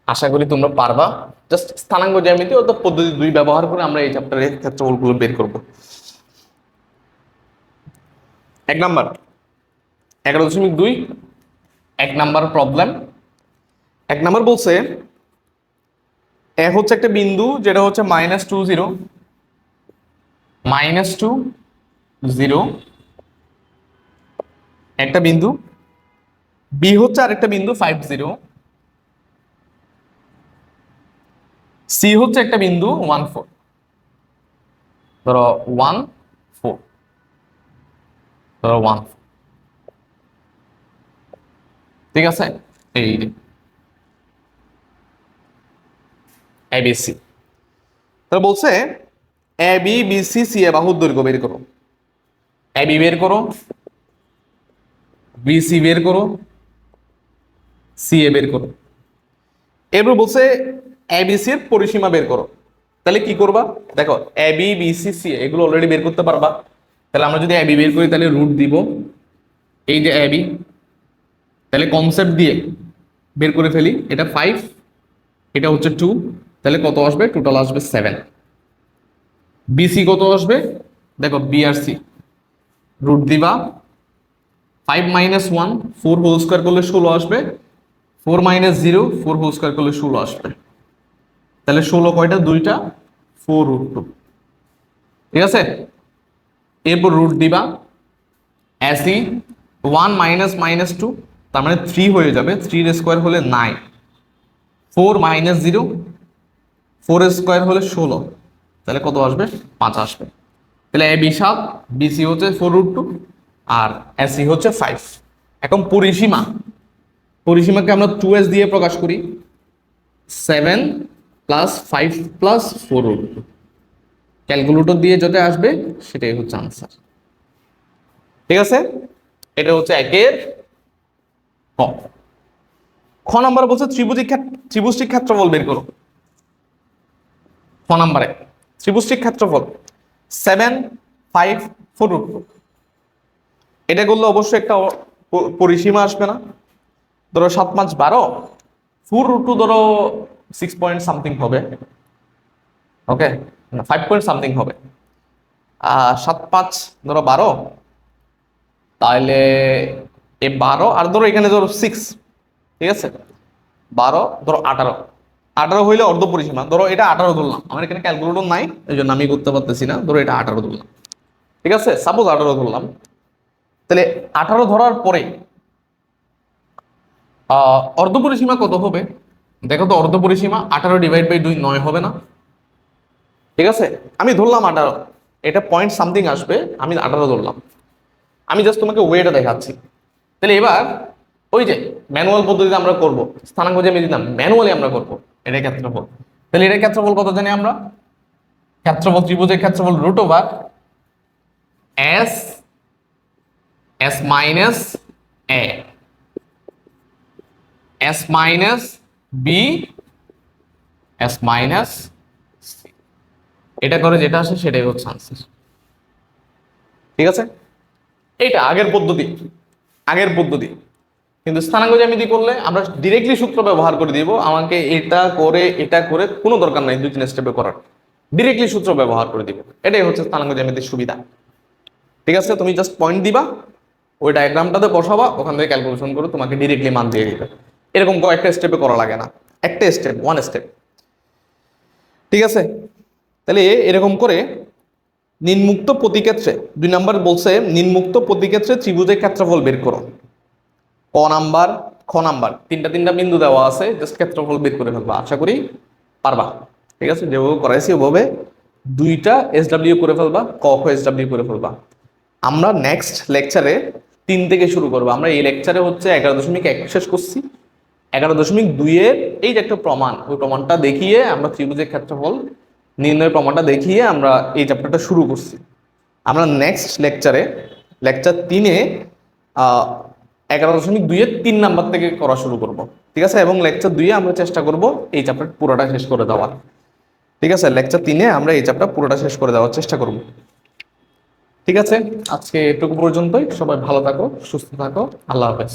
আশা করি তোমরা পারবা। জাস্ট স্থানাঙ্ক জ্যামিতি অর্থাৎ পদ্ধতি 2 ব্যবহার করে আমরা এই চ্যাপ্টারের ক্ষেত্রফলগুলো বের করব। 1 নাম্বার 11.2 1 নাম্বার প্রবলেম। 1 নাম্বার বলছে হচ্ছে একটা বিন্দু যেটা হচ্ছে -2 0 -2 0 একটা বিন্দু, বি হচ্ছে আরেকটা বিন্দু 5 0, সি হচ্ছে একটা বিন্দু 1 4, ধরো 1 4, ধরো 1 4, ঠিক আছে, এই এবিসি। তাহলে বলছে A B B C C এ বাহুর দৈর্ঘ্য বের করো। এ বি বের করো, বি সি বের করো, সি এ বের করো। এরপর বলছে এ বি সি এর পরিসীমা বের করো। তাহলে কি করবা? দেখো A B B C C এগুলো অলরেডি বের করতে পারবা। তাহলে আমরা যদি এ বি বের করি, তাহলে রুট দিব এই যে এ বি, তাহলে কনসেপ্ট দিয়ে বের করে ফেলি। এটা 5, এটা হচ্ছে 2, তাহলে কত আসবে? টোটাল আসবে 7। বিসি কত আসবে? দেখো বি আর সি রুট দিবা, 5 - 1 4 হোল স্কোয়ার করলে 16 আসবে, 4 - 0 4 হোল স্কোয়ার করলে 16 আসবে। তাহলে 16 কয়টা? দুইটা, 4√2। ঠিক আছে, এরপর রুট দিবা, এসি 1 - -2 তার মানে 3 হয়ে যাবে, 3 স্কোয়ার হলে 9, 4 - 0 4 স্কোয়ার হলে 16, তাহলে কত আসবে? 5 আসবে। তাহলে এ বি 7, বিসি হচ্ছে 4√2 আর এসি হচ্ছে 5। এখন পরিসীমা, পরিসীমাকে আমরা 2s দিয়ে প্রকাশ করি, 7 + 5 + 4√2। ক্যালকুলেটর দিয়ে যেটা আসবে সেটাই হচ্ছে আনসার। ঠিক আছে, এটা হচ্ছে একের ক। খ নাম্বার বলছে ত্রিভুজটির ক্ষেত্রফল বের করো। খ নাম্বারে ত্রিভুজটির ক্ষেত্রফল 7 5 4√2। এটা করলে অবশ্যই একটা পরিসীমা আসবে না? ধরো 7 5 12, 4√2 ধরো 6 পয়েন্ট সামথিং হবে, ওকে, না 5 পয়েন্ট সামথিং হবে। 7 5 ধরো 12, তাহলে এ 12 আর ধরো এখানে ধরো 6, ঠিক আছে, 12 ধরো 18, 18 হইলে অর্ধ পরিসীমা। ধরো এটা 18 ধরলাম, আমার এখানে ক্যালকুলেটর নাই এই জন্য আমি করতে পারতেছি না। ধরো এটা 18 ধরলাম, ঠিক আছে, সাপোজ 18 ধরলাম। তাহলে 18 ধরার পরে অর্ধ পরিসীমা কত হবে? দেখো তো, অর্ধ পরিসীমা 18 / 2 9 হবে না? ঠিক আছে, আমি ধরলাম 18, এটা পয়েন্ট সামথিং আসবে, আমি 18 ধরলাম। আমি জাস্ট তোমাকে ওয়েটা দেখাচ্ছি। তাহলে এবার ওই যে ম্যানুয়াল পদ্ধতিতে আমরা করব, স্থানাঙ্ক যে আমি দিলাম ম্যানুয়ালি আমরা করব, এটাই ক্ষেত্রফল। তাহলে এটাই ক্ষেত্রফল কত জানি আমরা? ক্ষেত্রফল ত্রিভুজের ক্ষেত্রফল √s s minus a s minus b s minus c। এটা করে যেটা আসে সেটাই হচ্ছে আনসার। ঠিক আছে, এইটা আগের পদ্ধতি, আগের পদ্ধতি। কিন্তু স্থানাঙ্ক জ্যামিতি করলে আমরা ডিরেক্টলি সূত্র ব্যবহার করে দিব, আমাকে এটা করে কোনো দরকার নাই 2 3 স্টেপে করার, ডিরেক্টলি সূত্র ব্যবহার করে দিব। এটাই হচ্ছে স্থানাঙ্ক জ্যামিতির সুবিধা। ঠিক আছে, তুমি জাস্ট পয়েন্ট দিবা, ওই ডায়াগ্রামটাতে বসাবা, ওখান থেকে ক্যালকুলেশন করে তোমাকে ডিরেক্টলি মান দিয়ে দিবে। এরকম কয়েকটা স্টেপে করা লাগে না, একটা স্টেপ, 1 স্টেপ। ঠিক আছে, তাহলে এরকম করে নিম্মুক্ত প্রতিক্ষেত্রে 2 নাম্বার বলছে নিম্মুক্ত প্রতিক্ষেত্রে ত্রিভুজের ক্ষেত্রফল বের করো। ক নাম্বার, খ নাম্বার, তিনটা বিন্দু দেওয়া আছে, জাস্ট ক্ষেত্রফল বের করে ফেলবা, আশা করি পারবা। ঠিক আছে, যেভাবে করাইছি ওভাবে 2টা SW করে ফেলবা, ক খ SW করে ফেলবা। আমরা নেক্সট লেকচারে 3 থেকে শুরু করবো। আমরা এই লেকচারে হচ্ছে 11.1 শেষ করছি, 11.2 এর এই যে একটা প্রমাণ, ওই প্রমাণটা দেখিয়ে আমরা ত্রিভুজের ক্ষেত্রফল নির্ণয়ের প্রমাণটা দেখিয়ে আমরা এই চ্যাপ্টারটা শুরু করছি। আমরা নেক্সট লেকচারে, লেকচার 3-এ 11.2 এর 3 নাম্বার থেকে করা শুরু করব। ঠিক আছে, এবং লেকচার 2-এ আমরা চেষ্টা করব এই চ্যাপ্টার পুরোটা শেষ করে দেওয়ার। ঠিক আছে, লেকচার 3-এ আমরা এই চ্যাপ্টার পুরোটা শেষ করে দেওয়ার চেষ্টা করব। ঠিক আছে, আজকে এটুকু পর্যন্তই। সবাই ভালো থাকো, সুস্থ থাকো, আল্লাহ হাফেজ।